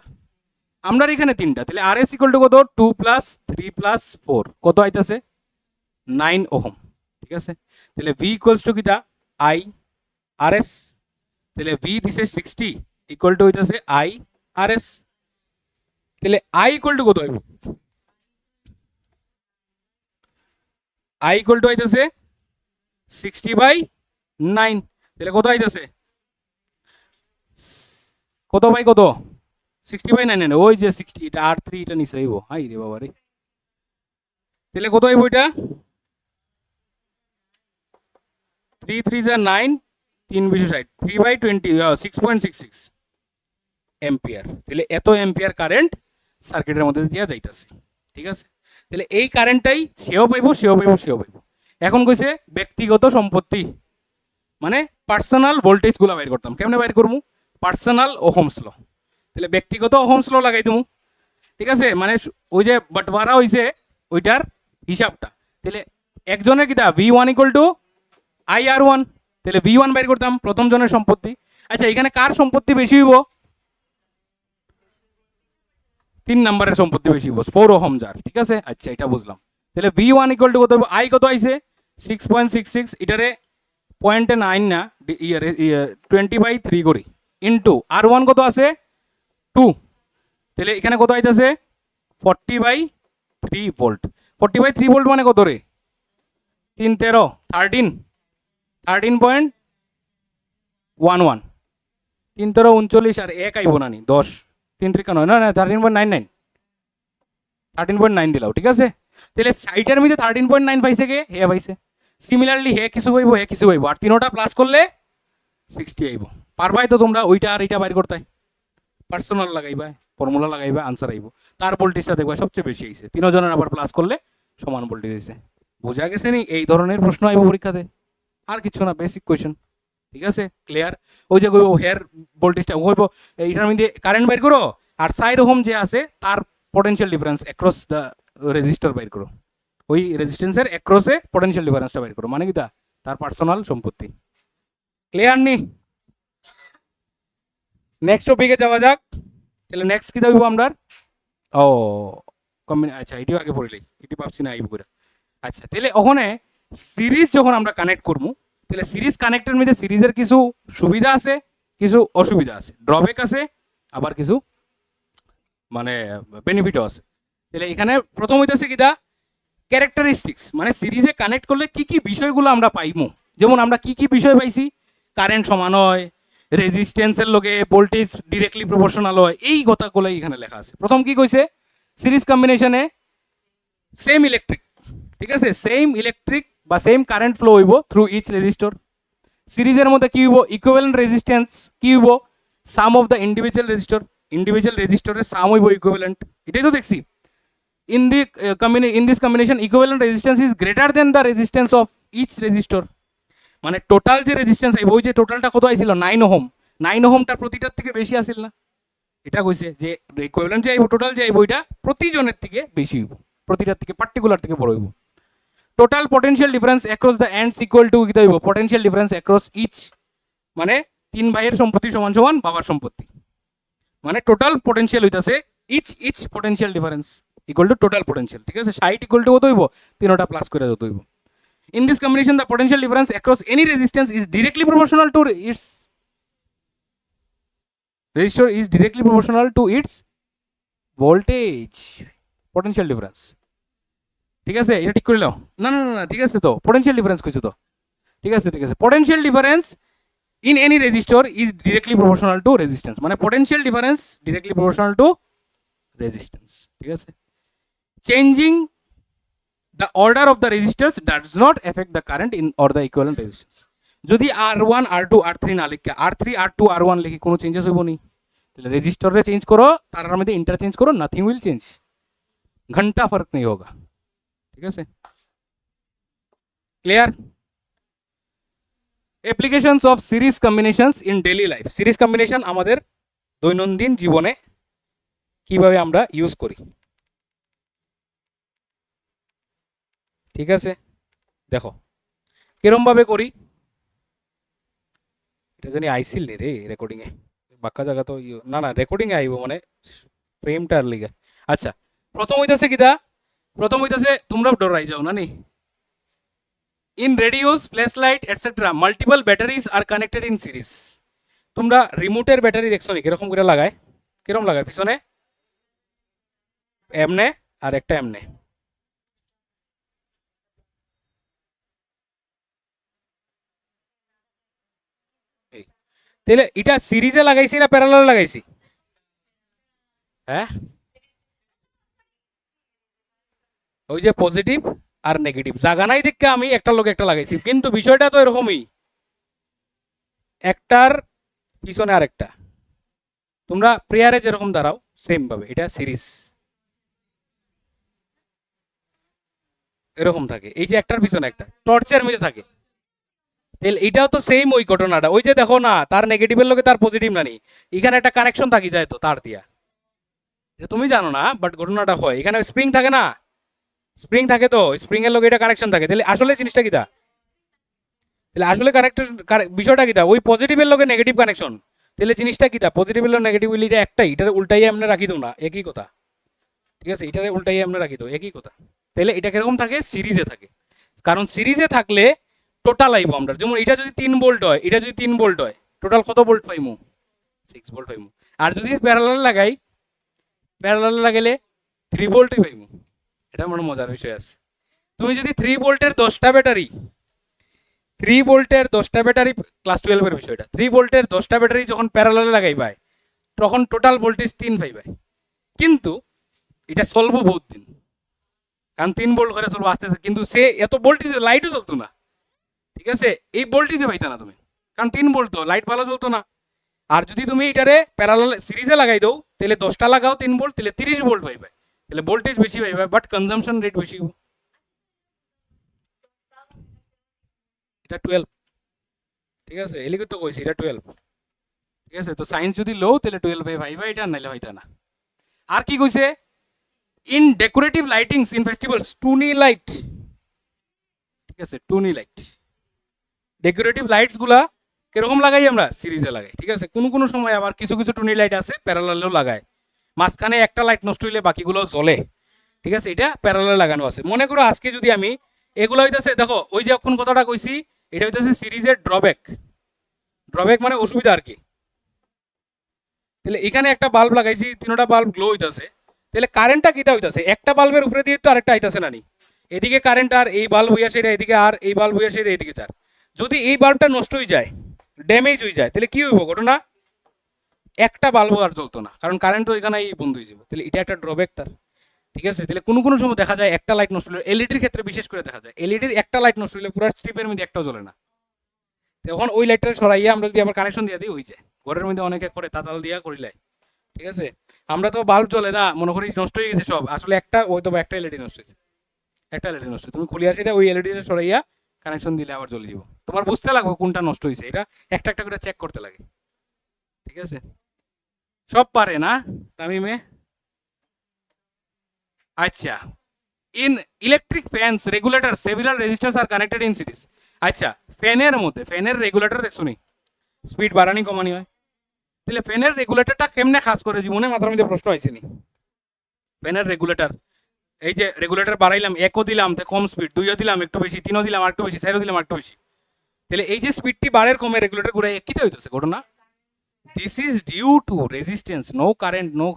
আমরার এখানে তিনটা তাহলে আর এস ইকুয়াল টু কত 2 প্লাস 3 প্লাস 4 কত আইতাছে 9 ওহম ঠিক আছে তাহলে ভি ইকুয়ালস টু কিটা আই আর এস তাহলে ভি দিছে 60 ইকুয়াল টু হইতাছে আই আর এস তাহলে আই ইকুয়াল টু কত হইব আই ইকুয়াল টু হইতাছে 60/9 তাহলে কত আইতাছে কত বাই কত 60/9 ওই যে 60 এটা আর 3 এটা নিচে আইব হাই রে বাবা রে তাহলে কত আইব এটা 3 3 যা 9 3 বিশ 60 3/20 6.66 এম্পিয়ার তাহলে এত এম্পিয়ার কারেন্ট সার্কিটের মধ্যে দিয়া যাইতাছে ঠিক আছে তাহলে এই কারেন্টটাই সেও পাইব সেও পাইব সেও পাইব এখন কইছে ব্যক্তিগত সম্পত্তি মানে পার্সোনাল ভোল্টেজগুলো বাইর করতাম কেমনে বাইর করবো পার্সোনাল ওহমস ল তাহলে ব্যক্তিগত ওহমস ল লাগাই দেবো ঠিক আছে মানে ওই যে বাটবারা হইছে ওইটার হিসাবটা তাহলে একজনের কিটা V1 ইকুয়াল টু IR1 তাহলে V1 বাইর করতাম প্রথম জনের সম্পত্তি আচ্ছা এখানে কার সম্পত্তি বেশি হইব 3 নম্বরের সম্পত্তি বেশি হইব 4 ওহম যার ঠিক আছে আচ্ছা এটা বুঝলাম তাহলে V1 ইকুয়াল টু কত হইব I কত আইছে 6.66 এটারে 0.9 না 20/3 করি ইনটু R1 কত আছে 2 তাহলে এখানে কত আইতাছে 40/3 ভোল্ট 40/3 ভোল্ট মানে কত রে 3 13 13.11 3 13 39 আর 1 আইব না নি 10 3 3 কেন না না 13.99 13.9 দিলাও ঠিক আছে তাহলে সাইটের মধ্যে 13.9 পাইছে কে হে পাইছে সিমিলারলি হে কিছু পাইব হে কিছু পাইব আর তিনোটা প্লাস করলে 60 আইব পারবাই তো তোমরা ওইটা আর এটা বাইর করতাই পার্সোনাল লাগাইবা ফর্মুলা লাগাইবা আনসার আইব তার ভোল্টেজটা দেখবা সবচেয়ে বেশি আইছে তিনজনের আবার প্লাস করলে সমান ভোল্টেজ হইছে বোঝা গেছে নি এই ধরনের প্রশ্ন আইব পরীক্ষাতে আর কিছু না বেসিক কোয়েশ্চেন ঠিক আছে ক্লিয়ার ওই যে হেয়ার ভোল্টেজটা হইব এইটার মধ্যে কারেন্ট বাইর করো আর 4 ওহম যে আছে তার potential difference across the register বাইর করো ওই রেজিস্ট্যান্সের অ্যাক্রসে পটেনশিয়াল ডিফারেন্সটা বাইর করো মানে কি তার পার্সোনাল সম্পত্তি ক্লিয়ার নি নেক্সট টপিকে যাওয়া যাক তাহলে নেক্সট কি দেবো আমরা ও আচ্ছা এটিও আগে পড়িলাই এটি ভাবছি না আইব করে আচ্ছা তাহলে ওখানে সিরিজ যখন আমরা কানেক্ট করবো তাহলে সিরিজ কানেক্টের মধ্যে সিরিজের কিছু সুবিধা আছে কিছু অসুবিধা আছে ড্রব্যাক আছে আবার কিছু মানে বেনিফিটও আছে তাহলে এখানে প্রথম হইতেছে কিটা ক্যারেক্টারিস্টিক্স মানে সিরিজে কানেক্ট করলে কি কি বিষয়গুলো আমরা পাইমু যেমন আমরা কি কি বিষয় পাইছি কারেন্ট সমান হয় রেজিস্ট্যান্সের লগে ভোল্টেজ ডিরেক্টলি প্রপোর্শনাল হয় এই কথাগুলো এখানে লেখা আছে প্রথম কি কইছে সিরিজ কম্বিনেশনে সেম ইলেকট্রিক ঠিক আছে সেম ইলেকট্রিক বা সেম কারেন্ট ফ্লো হইব থ্রু ইচ রেজিস্টর সিরিজের মধ্যে কি হইব ইকুইভ্যালেন্ট রেজিস্ট্যান্স কি হইব সাম অফ দ্য ইন্ডিভিজুয়াল রেজিস্টরের সাম হইব ইকুইভ্যালেন্ট এটাই তো দেখছি in this combination equivalent resistance is greater than the resistance of each resistor মানে টোটাল যে রেজিস্ট্যান্স আইব ওই যে টোটালটা কত আইছিল 9 ওহম 9 ওহমটা প্রতিটার থেকে বেশি আসিল না এটা কইছে যে ইকুইভ্যালেন্ট যে আইব টোটাল যে আইব ওইটা প্রতিজনের থেকে বেশি হইব প্রতিটার থেকে পার্টিকুলার থেকে বড় হইব total potential difference across the ends equal to কি হইব পটেনশিয়াল ডিফারেন্স অ্যাক্রস ইচ মানে তিন ভাইয়ের সম্পত্তি সমান সমান বাবার সম্পত্তি মানে টোটাল পটেনশিয়াল হইতাছে each potential difference equal to total potential ঠিক আছে 60 equal to কত হইব তিনটা প্লাস করে কত হইব in this combination the potential difference across any resistance is directly proportional to its resistor is directly proportional to its voltage potential difference ঠিক আছে এটা ঠিক করে নাও না না না ঠিক আছে তো potential difference কইছো তো ঠিক আছে potential difference in any resistor is directly proportional to resistance মানে potential difference directly proportional to resistance ঠিক আছে changing the order of the resistors does not affect the current in or the equivalent resistance যদি R1 R2 R3 না লিখে R3 R2 R1 লিখে কোনো changes হইব নি তাহলে রেজিস্টরে চেঞ্জ করো তার মধ্যে ইন্টারচেঞ্জ করো নাথিং উইল চেঞ্জ ঘন্টা फर्क नहीं होगा ঠিক আছে clear applications of series combinations in daily life series combination আমাদের দৈনন্দিন জীবনে কিভাবে আমরা ইউজ করি ঠিক আছে দেখো কিরম ভাবে করি এটা জানি আইছিল রে রেকর্ডিং এ বাক্কা জায়গা তো না না রেকর্ডিং এ আইব মানে ফ্রেমটার লিগে। আচ্ছা প্রথম হইতাছে কিটা, প্রথম হইতাছে তোমরা ডরাই যাও না নি। In radios flash light etcetera multiple batteries R connected in series. তোমরা রিমোটের ব্যাটারি দেখছো নি কিরকম করে লাগায়, কিরকম লাগায় পিছনে এমনে আর একটা এমনে। এই, তাহলে এটা সিরিজে লাগাইছি না প্যারালালে লাগাইছি? হ্যাঁ ওই যে পজিটিভ আর নেগেটিভ জাগা নাই দেখে আমি একটা লোক একটা লাগাইছি, কিন্তু বিষয়টা তো এরকমই, একটার পিছনে আরেকটা। তোমরা প্রেয়ারে যেরকম দাঁড়াও সেম ভাবে এটা সিরিজ এরকম থাকে, এই যে একটার পিছনে একটা টর্চের মধ্যে থাকে। তাহলে এটাও তো সেম ওই ঘটনাটা, ওই যে দেখো না তার নেগেটিভের লোকে তার পজিটিভ না নি, এখানে একটা কানেকশন থাকি যায় তো তার দিয়া। এটা তুমি জানো না বাট ঘটনাটা হয়, এখানে স্প্রিং থাকে না, স্প্রিং থাকে তো স্প্রিং এর লোকে এটা কানেকশন থাকে। তাহলে আসলে জিনিসটা কিটা, তাহলে আসলে কানেক্টেড বিষয়টা কিটা ওই পজিটিভের লোকে নেগেটিভ কানেকশন। তাহলে জিনিসটা কিটা পজিটিভের লোক নেগেটিভ এটা একটাই, এটা উল্টাই আমরা রাখি দাও না একই কথা, ঠিক আছে এটারে উল্টাই আমরা রাখি দাও একই কথা। তাহলে এটা কিরকম থাকে সিরিজে থাকে, কারণ সিরিজে থাকলে টোটাল আইব আমরা, যেমন এটা যদি 3 ভোল্ট হয় এটা যদি 3 ভোল্ট হয় টোটাল কত ভোল্ট পাইমু 6 ভোল্ট পাইমু। আর যদি প্যারালাল লাগাই, প্যারালাল লাগাইলে 3 ভোল্টই পাইমু। এটা আমার মজার বিষয় আছে, তুমি যদি 3 ভোল্টের 10টা ব্যাটারি, 3 ভোল্টের 10টা ব্যাটারি ক্লাস 12-এর বিষয়টা, 3 ভোল্টের 10টা ব্যাটারি যখন প্যারালালে লাগাইবাই তখন টোটাল ভোল্টেজ 3 পাইবাই। কিন্তু এটা চলবো বহুত দিন, কারণ 3 ভোল্ট করে চলবো আস্তে আস্তে, কিন্তু সে এত ভোল্টেজ লাইটও চলতো না, ঠিক আছে এই ভোল্টেজে পাইতা না তুমি, কারণ 3 ভোল্ট তো লাইট ভালো চলতো না। আর যদি তুমি এটারে প্যারালাল সিরিজে লাগাই দাও তাহলে 10টা লাগাও 3 ভোল্ট তাহলে 30 ভোল্ট পাইবে, তাহলে ভোল্টেজ বেশি পাইবে বাট কনজাম্পশন রেট বেশি হইব। এটা 12, ঠিক আছে এলিগে তো কইছি এটা 12, ঠিক আছে তো সায়েন্স যদি লো তাহলে 12 ভাইবা এটা নাইলে হইতা না। আর কি কইছে, in decorative lightings in festivals Tuni light, ঠিক আছে টুনি লাইট, ডেকোরেটিভ লাইটস গুলা কিরকম লাগাই আমরা সিরিজে লাগাই, ঠিক আছে কোনো কোনো সময় আবার কিছু কিছু টুনি লাইট আছে প্যারালালেও লাগায়, মাঝখানে একটা লাইট নষ্ট হইলে বাকিগুলো জ্বলে, ঠিক আছে এটা প্যারালালে লাগানো আছে। মনে করো আজকে যদি আমি এগুলো হইতেছে দেখো ওই যে এখন কথাটা কইছি এটা হইতেছে সিরিজের ড্রব্যাক, ড্রব্যাক মানে অসুবিধা আর কি। তাহলে এখানে একটা বাল্ব লাগাইছি তিনটা বাল্ব গ্লো হইতাছে, তাহলে কারেন্টটা কিটা হইতাছে একটা বাল্বের উপরে দিয়ে তো আরেকটা আইতাছে না নি, এদিকে কারেন্ট আর এই বাল্ব হইয়া সেটা এদিকে আর এই বাল্ব হইয়া সেটা এদিকে চার, যদি এই বাল্বটা নষ্ট হয়ে যায় ড্যামেজ হয়ে যায় তাহলে কি হইব ঘটনা, একটা বাল্ব আর চলতো না কারণ কারেন্ট তো এখানেই বন্ধ হয়ে যাবে, তাহলে এটা একটা ড্রব্যাক তার, ঠিক আছে। তাহলে কোনো কোনো সময় দেখা যায় একটা লাইট নষ্ট হলে, এলইডির ক্ষেত্রে বিশেষ করে দেখা যায় এলইডির একটা লাইট নষ্ট হলে পুরো স্ট্রিপের মধ্যে একটাও জ্বলে না, তখন ওই লাইটটা সরাইয়া আমরা যদি আবার কানেকশন দিয়ে দিই হয়ে যায়। ঘরের মধ্যে অনেকে করে তাতাল দিয়া করিলাই, ঠিক আছে আমরা তো বাল্ব জ্বলে না মনে করি নষ্ট হয়ে গেছে সব, আসলে একটা ওই তো একটা এলইডি নষ্ট হয়েছে, একটা এলইডি নষ্ট, তুমি খুলিয়া সেটা ওই এলইডিটা সরাইয়া কানেকশন দিলে আবার জ্বলে যাব, তোমার বুঝতে লাগবে কোনটা নষ্ট হয়েছে, এটা একটা একটা করে চেক করতে লাগে, ঠিক আছে সব পারে না তামিমে। আচ্ছা in electric fans regulator several resistors are connected in series. আচ্ছা ফ্যানের মধ্যে ফ্যানের রেগুলেটর দেখছো নি স্পিড বাড়ানি কমানি হয়, তাহলে ফ্যানের রেগুলেটরটা কেমনে কাজ করে জীবনে মাথার মধ্যে প্রশ্ন হয়েছে ফ্যানের রেগুলেটর, এই যে রেগুলেটর বাড়াইলাম একও দিলাম তো কম স্পিড, দুইও দিলাম একটু বেশি, তিনও দিলাম আর একটু বেশি, চারও দিলাম আর একটু বেশি, তাহলে এই যে স্পিডটি বাড়ের কমে রেগুলেটর ঘুরে কিতে হইতেছে ঘটনা, this is due to resistance no current no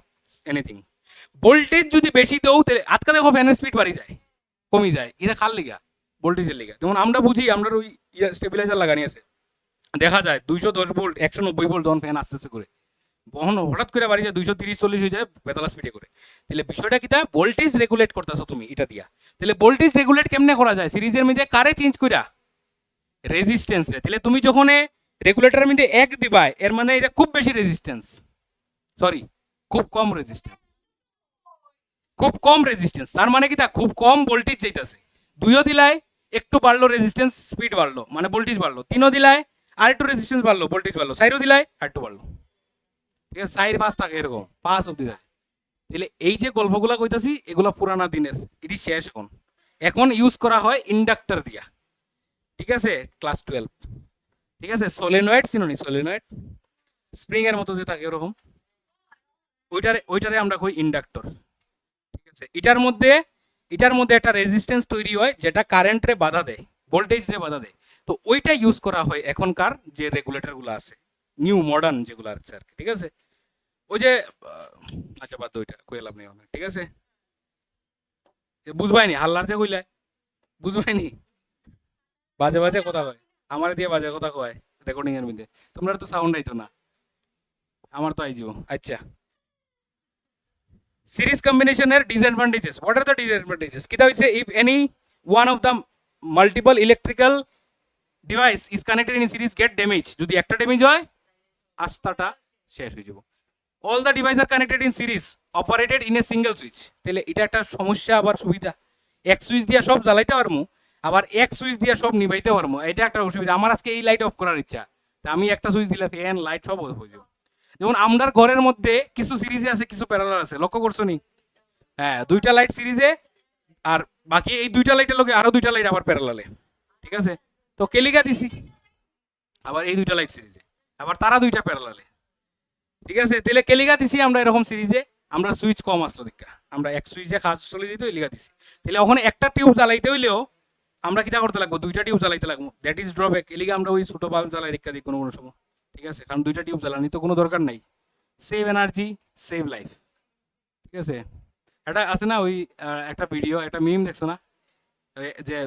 anything. Voltage যদি বেশি দেও তাহলে আজকে দেখো ফ্যানের স্পিড বাড়ি যায় কমি যায়, এটা খাল লিগা ভোল্টেজের লিগা, যেমন আমরা বুঝি আমরা ওই স্টেবিলাইজার লাগানি আছে দেখা যায় 210 ভোল্ট 190 ভোল্ট যখন ফ্যান আস্তে আস্তে করে বহন হঠাৎ করে বাড়ি যায় 230-40 হয়ে যায় বেতলা স্পিডে করে, তাহলে বিষয়টা কিটা ভোল্টেজ রেগুলেট করতেছো তুমি এটা দিয়া, তাহলে ভোল্টেজ রেগুলেট কেমনে করা যায় সিরিজের মধ্যে কারে চেঞ্জ কইরা রেজিস্ট্যান্স রে, তাহলে তুমি যখন রেগুলেটরের মধ্যে এক দিবা এর মানে এটা খুব বেশি রেজিস্ট্যান্স, সরি খুব কম রেজিস্ট্যান্স, খুব কম রেজিস্ট্যান্স তার মানে কি তা খুব কম ভোল্টেজ যাইতাছে, দুইও দিলাই একটু বাড়লো রেজিস্ট্যান্স স্পিড বাড়লো মানে ভোল্টেজ বাড়লো, তিনও দিলাই আর একটু রেজিস্ট্যান্স বাড়লো ভোল্টেজ বাড়লো, চাইরও দিলাই আর একটু বাড়লো, ঠিক আছে 4-5 থাকে এরকম 5 অব্দি থাকে। তাহলে এই যে গল্পগুলা কইতাছি এগুলা পুরানা দিনের, এটি শেষ এখন, এখন ইউজ করা হয় ইন্ডাক্টর দিয়া, ঠিক আছে, ক্লাস 12। ঠিক আছে, সলিনয়েড চিনুনি, সলিনয়েড স্প্রিং এর মতো যে থাকে ওরকম, ওইটারে আমরা কই ইন্ডাক্টর। ঠিক আছে, এটার মধ্যে একটা রেজিস্ট্যান্স তৈরি হয় যেটা কারেন্টরে বাধা দেয়, ভোল্টেজরে বাধা দেয়। তো ওইটা ইউজ করা হয় এখনকার যে রেগুলেটরগুলো আছে, নিউ মডার্ন যেগুলো আছে আর কি। ঠিক আছে, ওই যে আচ্ছা বাদ ওইটা কইলাম নেই অনেক। ঠিক আছে, বুঝবাইনি হাল্লার যে কইলে, বুঝবাইনি, বাজে বাজে কথা কয়, আমার দিয়ে বাজে কথা কয় রেকর্ডিং এর মধ্যে। তোমরা তো সাউন্ড আইতো না, আমার তো আইজিও। আচ্ছা, সিরিজ কম্বিনেশনের disadvantages, what are the disadvantages, কিটা হইছে, if any one of the multiple electrical device is connected in series get damage, যদি একটা ড্যামেজ হয় আস্তাটা শেষ হয়ে যাব। All the device are connected in series operated in a single switch, তাহলে এটা একটা সমস্যা আবার সুবিধা, এক সুইচ দিয়ে সব জ্বালাইতে পারবো, আবার এক সুইচ দিয়ে সব নিভাইতে পারবো, এটা একটা অসুবিধা। আমার আজকে এই লাইট অফ করার ইচ্ছা, তা আমি একটা সুইচ দিলে ফ্যান লাইট সব অফ হয়ে যাবে। যেমন আমরার ঘরের মধ্যে কিছু সিরিজে আছে, কিছু প্যারালাল আছে, লক্ষ্য করছো নি? হ্যাঁ, দুইটা লাইট সিরিজে, আর বাকি এই দুইটা লাইটের লগে আরো দুইটা লাইট আবার প্যারালালে। ঠিক আছে, তো কেলিকা দিছি, আবার এই দুইটা লাইট সিরিজে, আবার তারা দুইটা প্যারালালে। ঠিক আছে, তাহলে কেলিকা দিছি আমরা এরকম সিরিজে, আমরা সুইচ কম আসলো দেখা, আমরা এক সুইচে কাজ চলে যেত এলিকা দিছি। তাহলে ওখানে একটা টিউব জ্বালাইতে হইলেও আমরা কিটা করতে লাগবো, দুইটা টিউব জ্বালাইতে লাগবো, দ্যাট ইজ ড্রব্যাক। এলিকা আমরা ওই ছোট বাল্ব জ্বালাই রেখা দিই কোনো কোনো সময়। ঠিক আছে, কারণ দুইটা টিউব জ্বালানি তো কোনো দরকার নাই, সেভ এনার্জি সেভ লাইফ। ঠিক আছে, এটা আছে না ওই একটা ভিডিও, একটা মিম দেখছো না, যে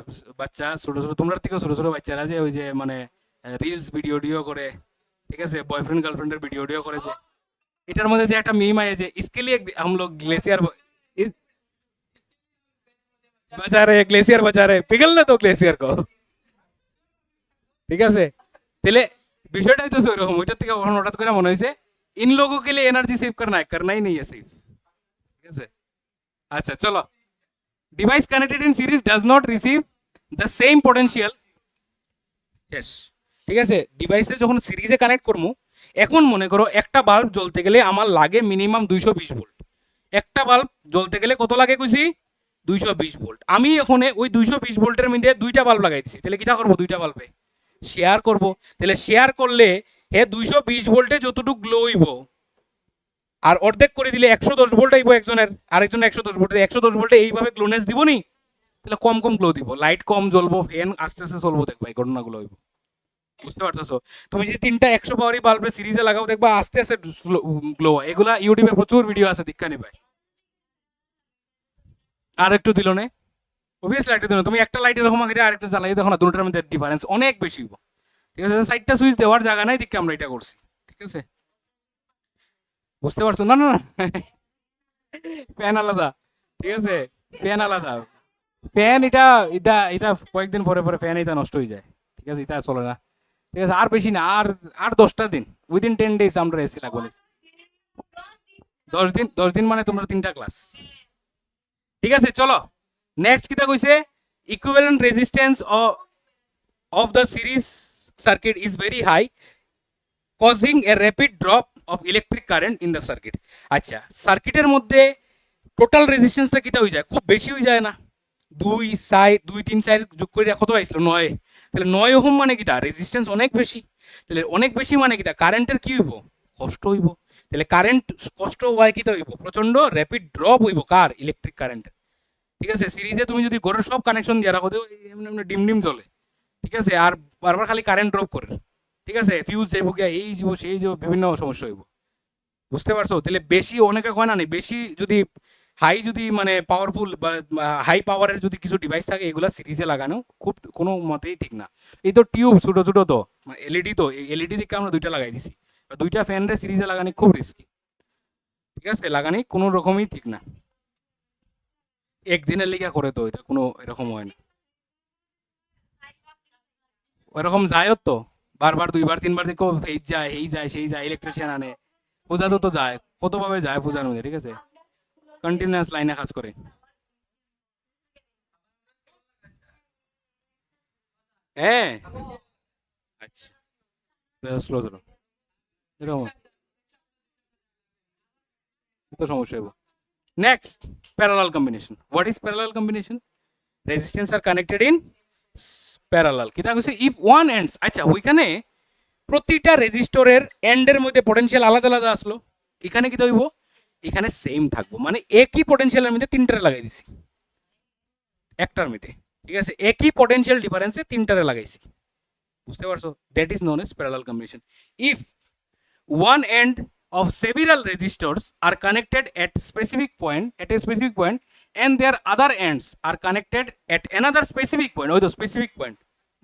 বাচ্চা ছোট ছোট, তোমরা থেকেও ছোট ছোট বাচ্চারা যে ওই যে মানে রিলস ভিডিও করে, ঠিক আছে, বয়ফ্রেন্ড গার্লফ্রেন্ডের ভিডিও করে, যে এটার মধ্যে যে একটা মিম আয়ে যে इसके लिए हम लोग ग्लेशियर बचा रहे पिघल ना तो ग्लेशियर को। ঠিক আছে, তাহলে বিষয়টা হইতেছে ওইরকম, ওইটার থেকে হঠাৎ করে মনে হয়েছে इन लोगों के लिए एनर्जी सेव करना ही नहीं है सेव। ঠিক আছে, আচ্ছা চলো, device connected in series does not receive the same potential. শেষ। ঠিক আছে, ডিভাইসে যখন সিরিজে কানেক্ট করবো, এখন মনে করো একটা বাল্ব জ্বলতে গেলে আমার লাগে মিনিমাম 220 ভোল্ট। একটা বাল্ব জ্বলতে গেলে কত লাগে কইছি, 220 ভোল্ট। আমি এখানে ওই 220 ভোল্টের মধ্যে দুইটা বাল্ব লাগাই দিছি, তাহলে কিটা করবো, দুইটা বাল্বে শেয়ার করব। তাহলে শেয়ার করলে হে 220 ভোল্টে যতটুকু গ্লো হইব, আর অর্ধেক করে দিলে 110 ভোল্ট আইব একজনের, আরেকজনের 110 ভোল্টে, 110 ভোল্টে এইভাবে গ্লোনেস দিব নি, তাহলে কম কম গ্লো দিব, লাইট কম জ্বলবো, ফ্যান আস্তে আস্তে চলবো, দেখবা এই ঘটনাগুলো হইব। বুঝতে পারতেছো? তুমি যদি 3টা 100 পাওয়ারি বাল্বে সিরিজে লাগাও, দেখবা আস্তে আস্তে গ্লো। এগুলা ইউটিউবে প্রচুর ভিডিও আছে, দীক্ষা নিবাই। আর একটু দিল না, অবভিয়াসলি একটা দিল, তুমি একটা লাইট এরকম আগে আরেকটা জ্বালাই দেখো না, দুটোর মধ্যে ডিফারেন্স অনেক বেশি হইব। ঠিক আছে, সাইডটা সুইচ দেওয়ার জায়গা নাই, দীক্ষা আমরা এটা করছি। ঠিক আছে, বুঝতে পারছো? না না না, ফ্যান আলাদা। ঠিক আছে, ফ্যান আলাদা, ফ্যান এটা এটা এটা কয়েকদিন পরে পরে ফ্যান এটা নষ্ট হয়ে যায়। ঠিক আছে, এটা চলে না। ঠিক আছে, আর বেশি না, আর আর 10টা দিন, উইদিন 10 days আমরা এসি লাগবো না। 10 দিন, 10 দিন মানে তোমরা 3টা ক্লাস। ঠিক আছে, চলো নেক্সট কিটা কইছে, equivalent resistance of the series circuit is very high, causing a rapid drop of electric current in the circuit. আচ্ছা, সার্কিটের মধ্যে টোটাল রেজিস্ট্যান্সটা কিটা হয়ে যায়, খুব বেশি হয়ে যায় না, 2 3 4 যোগ করে কত পাইছিল, 9। তাহলে 9 ওহম মানে কিটা, রেজিস্ট্যান্স অনেক বেশি। তাহলে অনেক বেশি মানে কিটা, কারেন্টের কি হইব, কষ্ট হইব। তাহলে কারেন্ট কষ্ট হয় কিটা হইব, প্রচন্ড র্যাপিড ড্রপ হইব, কার, ইলেকট্রিক কারেন্ট। ঠিক আছে, সিরিজে তুমি যদি ঘরের সব কানেকশন দিয়ে রাখো, এমনি এমনি ডিম ডিম জ্বলে। ঠিক আছে, আর বারবার খালি কারেন্ট ড্রপ করে। ঠিক আছে, ফিউজ যাইব গিয়া, এই যাব সেই যাব, বিভিন্ন সমস্যা হইব। বুঝতে পারছো? তাহলে বেশি, অনেকে কয় না, বেশি যদি হাই, যদি মানে পাওয়ারফুল বা হাই পাওয়ারের যদি কিছু ডিভাইস থাকে, এগুলা সিরিজে লাগানো খুব কোনো মতেই ঠিক না। এই তো টিউব ছোট ছোট, তো এলইডি, তো এলইডি দিকে আমরা দুইটা লাগাই দিছি, দুইটা ফ্যানরে সিরিজে লাগানি খুব রিস্কি। ঠিক আছে, লাগানি কোনো রকমই ঠিক না, একদিনের লিগা করে তো এটা কোনো এরকম হয় না, ওরকম যায় তো, বারবার 2বার 3বার দেখো এই যায় এই যায় সেই যায়, ইলেকট্রিশিয়ান আনে, পূজা তো যায়, কতভাবে যায় পূজার মধ্যে। ঠিক আছে, কন্টিনিউয়াস লাইনে কাজ করে। হ্যাঁ, আচ্ছা, স্লো স্লো, এরকম তো সমস্যা হইব। Next, parallel combination. What is parallel combination? Resistance R connected in parallel কিতা কইছে ইফ ওয়ান এন্ডস, আচ্ছা ওইখানে প্রতিটা রেজিস্টরের এন্ডের মধ্যে পটেনশিয়াল আলাদা আলাদা আসলো, এখানে কি হইব, এখানে সেম থাকবো, মানে একই পটেনশিয়ালের মধ্যে তিনটারে লাগাই দিছি একটার মধ্যে, ঠিক আছে, একই পটেনশিয়াল ডিফারেন্সে তিনটারে লাগাইছি, বুঝতে পারছো, that is known as parallel combination. If one end of several resistors are connected at a specific point and their other ends are connected at another specific point, ওই তো স্পেসিফিক পয়েন্ট,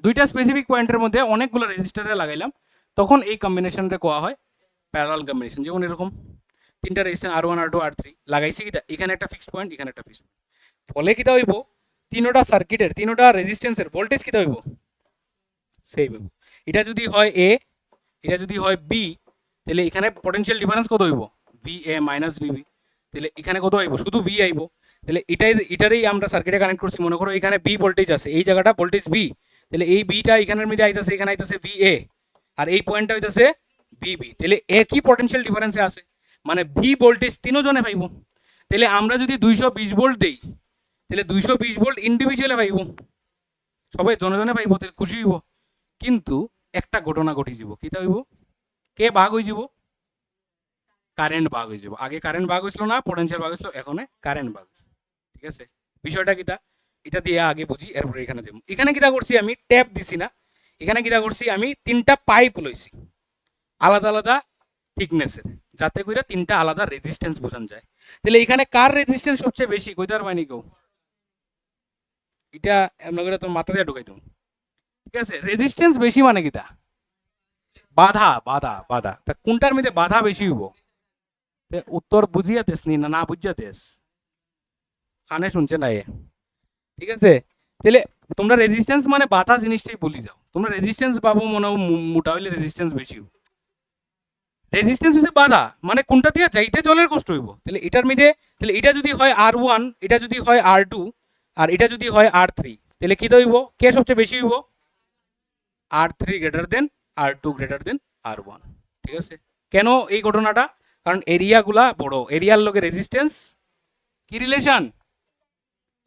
দুইটা specific পয়েন্টের মধ্যে অনেকগুলো রেজিস্টারে লাগাইলাম, তখন এই কম্বিনেশনটা কোয়া হয় প্যারালাল কম্বিনেশন। যেমন এরকম তিনটা রেজিস্ট্যান্স R1 R2 R3 লাগাইছি কিটা, এখানে একটা ফিক্সড পয়েন্ট, এখানে একটা ফিক্সড পয়েন্ট, ফলে কিটা হইব তিনোটা সার্কিটের তিনোটা রেজিস্ট্যান্সের ভোল্টেজ কিটা হইব সেম হইব। এটা যদি হয় এ, এটা যদি হয় বি, তাহলে এখানে পটেনশিয়াল ডিফারেন্স কত হইব ভি এ মাইনাস ভিবি, তাহলে এখানে কত আইব শুধু ভি আইব, তাহলে এটারই আমরা সার্কিটে কানেক্ট করছি, মনে করো এখানে বি ভোল্টেজ আছে, এই জায়গাটা ভোল্টেজ বি, তাহলে এই বিটা এখানের মধ্যে আইতাছে, এখানে আইতাছে ভি এ, আর এই পয়েন্টটা হইতাছে ভিবি, তাহলে একই পটেনশিয়াল ডিফারেন্সে আছে, মানে ভি ভোল্টেজ তিনজনে পাইব। তাহলে আমরা যদি 220 ভোল্ট দেই, তাহলে 220 ভোল্ট ইন্ডিভিজুয়ালে পাইব, সবাই জনে জনে পাইব, তাহলে খুশি হইব। কিন্তু একটা ঘটনা ঘটি যাব, কিতা হইব, কে ভাগ হয়ে যাব, কারেন্ট ভাগ হয়ে যাব। আগে কারেন্ট ভাগ হয়েছিল না, পটেনশিয়াল ভাগ হয়েছিল, এখন কারেন্ট ভাগ, ঠিক আছে, বিষয়টা কিটা এটা দিয়ে আগে বুঝি, এরপরে এখানে দেব। এখানে কিটা করছি আমি ট্যাপ দিছি না, এখানে কিটা করছি আমি তিনটা পাইপ লইছি আলাদা আলাদা থিকনেসের, যাতে করে তিনটা আলাদা রেজিস্ট্যান্স বোঝানো যায়। তাহলে এখানে কার রেজিস্ট্যান্স সবচেয়ে বেশি কইতে পারবানি কেউ, এটা এমন করে তোমার মাথা দিয়ে ঢুকাই দেবো, ঠিক আছে, রেজিস্ট্যান্স বেশি মানে কিটা বাধা, বাধা বাধা, তা কোনটার মধ্যে বাধা বেশি হইব, উত্তর বুঝিয়া দেশ নি, না না বুঝিয়া দেশ, কানে শুনছে না এ, ঠিক আছে। তাহলে তোমরা রেজিস্ট্যান্স মানে বাধা জিনিসটাই বলি যাও, তোমরা রেজিস্ট্যান্স পাবো মনে হয় মোটা হইলে রেজিস্ট্যান্স বেশি হইব, রেজিস্ট্যান্স হচ্ছে বাধা, মানে কোনটা দিয়ে যাইতে জলের কষ্ট হইব। তাহলে এটার মধ্যে, তাহলে এটা যদি হয় R1, এটা যদি হয় R2, আর এটা যদি হয় R3, তাহলে কি হইব, কে সবচেয়ে বেশি হইব, R3 greater than R2 greater than R1, ঠিক আছে। কেন এই ঘটনাটা, কারণ এরিয়াগুলা বড়, এরিয়ার লগে রেজিস্ট্যান্স কি রিলেশন,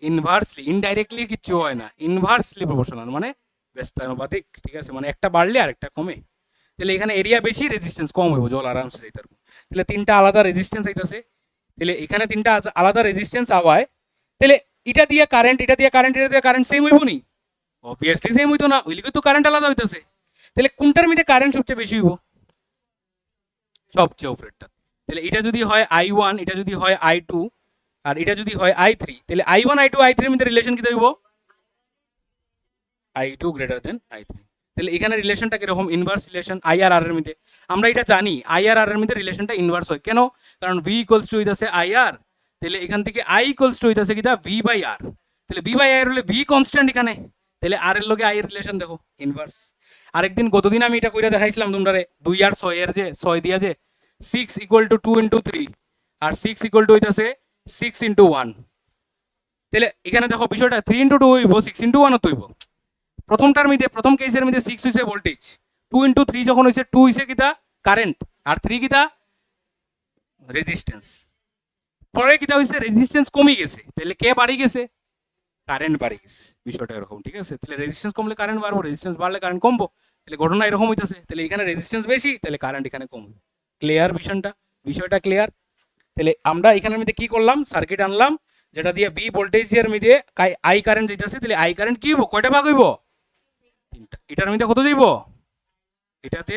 ইনভার্সলি, ইনডাইরেক্টলি কিচ্ছু হয় না, ইনভার্সলি প্রপোর্শনাল, মানে ব্যস্তানুপাতিক, ঠিক আছে, মানে একটা বাড়লে আর একটা কমে। তাহলে এখানে এরিয়া বেশি, রেজিস্ট্যান্স কম হইব, জল আরামসে যাইতে পারবো। তাহলে তিনটা আলাদা রেজিস্ট্যান্স আইতাছে, তাহলে এখানে তিনটা আলাদা রেজিস্ট্যান্স আওয়ায়, তাহলে এটা দিয়ে কারেন্ট, এটা দিয়ে কারেন্ট, এটা দিয়ে কারেন্ট সেম হইব নি, অবভিয়াসলি সেম হইতো না, ওইলিগে তো কারেন্ট আলাদা হইতাছে। তাহলে কোনটার মধ্যে কারেন্ট সবচেয়ে বেশি হইব, সবচেয়ে উপরেরটা। তাহলে এটা যদি হয় I1, এটা যদি হয় I2, আর এটা যদি হয় I3, তাহলে I1 I2 I3 এর মধ্যে রিলেশন কি হইব, I2 গ্রেটার দেন I3। তাহলে এখানে রিলেশনটা কিরকম, ইনভার্স রিলেশন I আর R এর মধ্যে, আমরা এটা জানি I আর R এর মধ্যে রিলেশনটা ইনভার্স হয়, কেন, কারণ V ইকুয়ালস টু হইতাছে IR, তাহলে এখান থেকে I ইকুয়ালস টু হইতাছে কিটা V বাই R, তাহলে V বাই R হলে V কনস্ট্যান্ট এখানে, তাহলে R এর লগে I এর রিলেশন দেখো ইনভার্স। আরেকদিন গতদিন আমি এটা কইরা দেখাইছিলাম তোমরা, 2 আর 6 এর যে 6 দিয়া যে 6 ইকুয়াল টু 2 ইন্টু 3, আর 6 ইকুয়াল টু হইতাছে 6 ইন্টু 1, তাহলে এখানে দেখো বিষয়টা 3 ইন্টু 2 হইব, 6 ইন্টু 1 হইব। প্রথমটার মধ্যে, প্রথম কেসের মধ্যে 6 হইছে ভোল্টেজ, 2 ইন্টু 3 যখন হইছে 2 হইছে কিটা কারেন্ট, আর 3 কিটা রেজিস্ট্যান্স। পরে কিটা হইছে রেজিস্ট্যান্স কমে গেছে, তাহলে কে বাড়ি গেছে, কারেন্ট বাড়ি গেছে, বিষয়টা এরকম, ঠিক আছে। তাহলে রেজিস্ট্যান্স কমলে কারেন্ট বাড়বো, রেজিস্ট্যান্স বাড়লে কারেন্ট কমবো, তাহলে ঘটনা এরকম হইতেছে। তাহলে এখানে রেজিস্ট্যান্স বেশি, তাহলে কারেন্ট এখানে কম, ক্লিয়ার বিষয়টা ক্লিয়ার। তাহলে আমরা এখানের মধ্যে কি করলাম, সার্কিট আনলাম যেটা দিয়ে বি ভোল্টেজ এর মধ্যে আই কারেন্ট যাইতেছে, তাহলে আই কারেন্ট কি হইব, কয়টা ভাগ হইব, তিনটা। এটার মধ্যে কত যাইব, এটাতে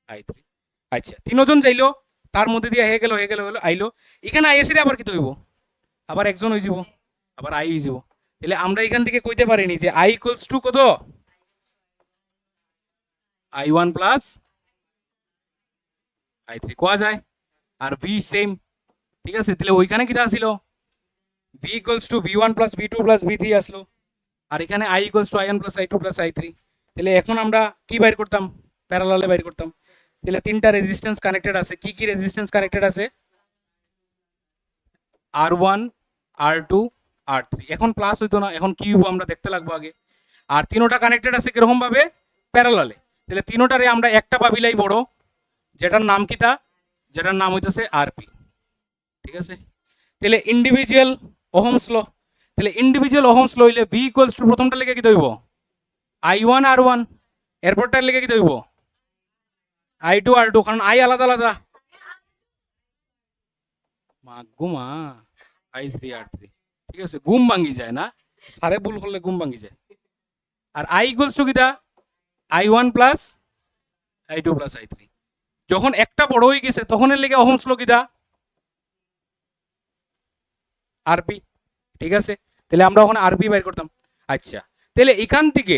I3, আচ্ছা তিনজন যাইলো, তার মধ্যে দিয়ে হয়ে গেল আইলো, এখানে আই এসে আবার কি হইব, আবার একজন হয়ে যাব, আবার আই হয়ে যাব। তাহলে আমরা এখান থেকে কইতে পারিনি যে I ইকুয়ালস টু কত, I1 প্লাস I3 কোয়া যায়, আর V সেম, ঠিক আছে। তাহলে ওইখানে কিটা আসিল, V equals to V1 plus V2 plus V3 আসলো, আর এখানে I equals to I1 plus I2 plus I3। তাহলে এখন আমরা কি বাইর করতাম, প্যারালালে বাইর করতাম। তাহলে তিনটা রেজিস্ট্যান্স কানেক্টেড আছে, কি কি রেজিস্ট্যান্স কানেক্টেড আছে, R1 R2 R3, এখন প্লাস হইতো না, এখন কি হইব আমরা দেখতে লাগবো আগে। আর তিনোটা কানেক্টেড আছে কিরকম ভাবে, প্যারালালে। তাহলে তিনোটারে আমরা একটা ভাবিলাই বড়, যেটার নাম কিটা, যেটার নাম হইতেছে RP, ঠিক আছে। তাহলে ইন্ডিভিজুয়াল ওহমস ল, তাহলে ইন্ডিভিজুয়াল ওহমস ল হইলে V ইকুয়ালস টু প্রথমটা লেগে কি হইব, I1 R1 এরপরটার লেগে কি হইব I2 R2, কারণ আই আলাদা আলাদা। মা গুমা I3 R3, ঠিক আছে, ঘুম ভাঙ্গি যায় না, সারে ভুল করলে ঘুম ভাঙ্গি যায়। আর I ইকুয়ালস টু কিটা I1 plus I2 plus I3। যখন একটা বড় হয়ে গেছে তখন এর লেগে অহমস ল কিটা আরপি, ঠিক আছে। তাহলে আমরা ওখানে আরপি বাইর করতাম। আচ্ছা, তাহলে এখান থেকে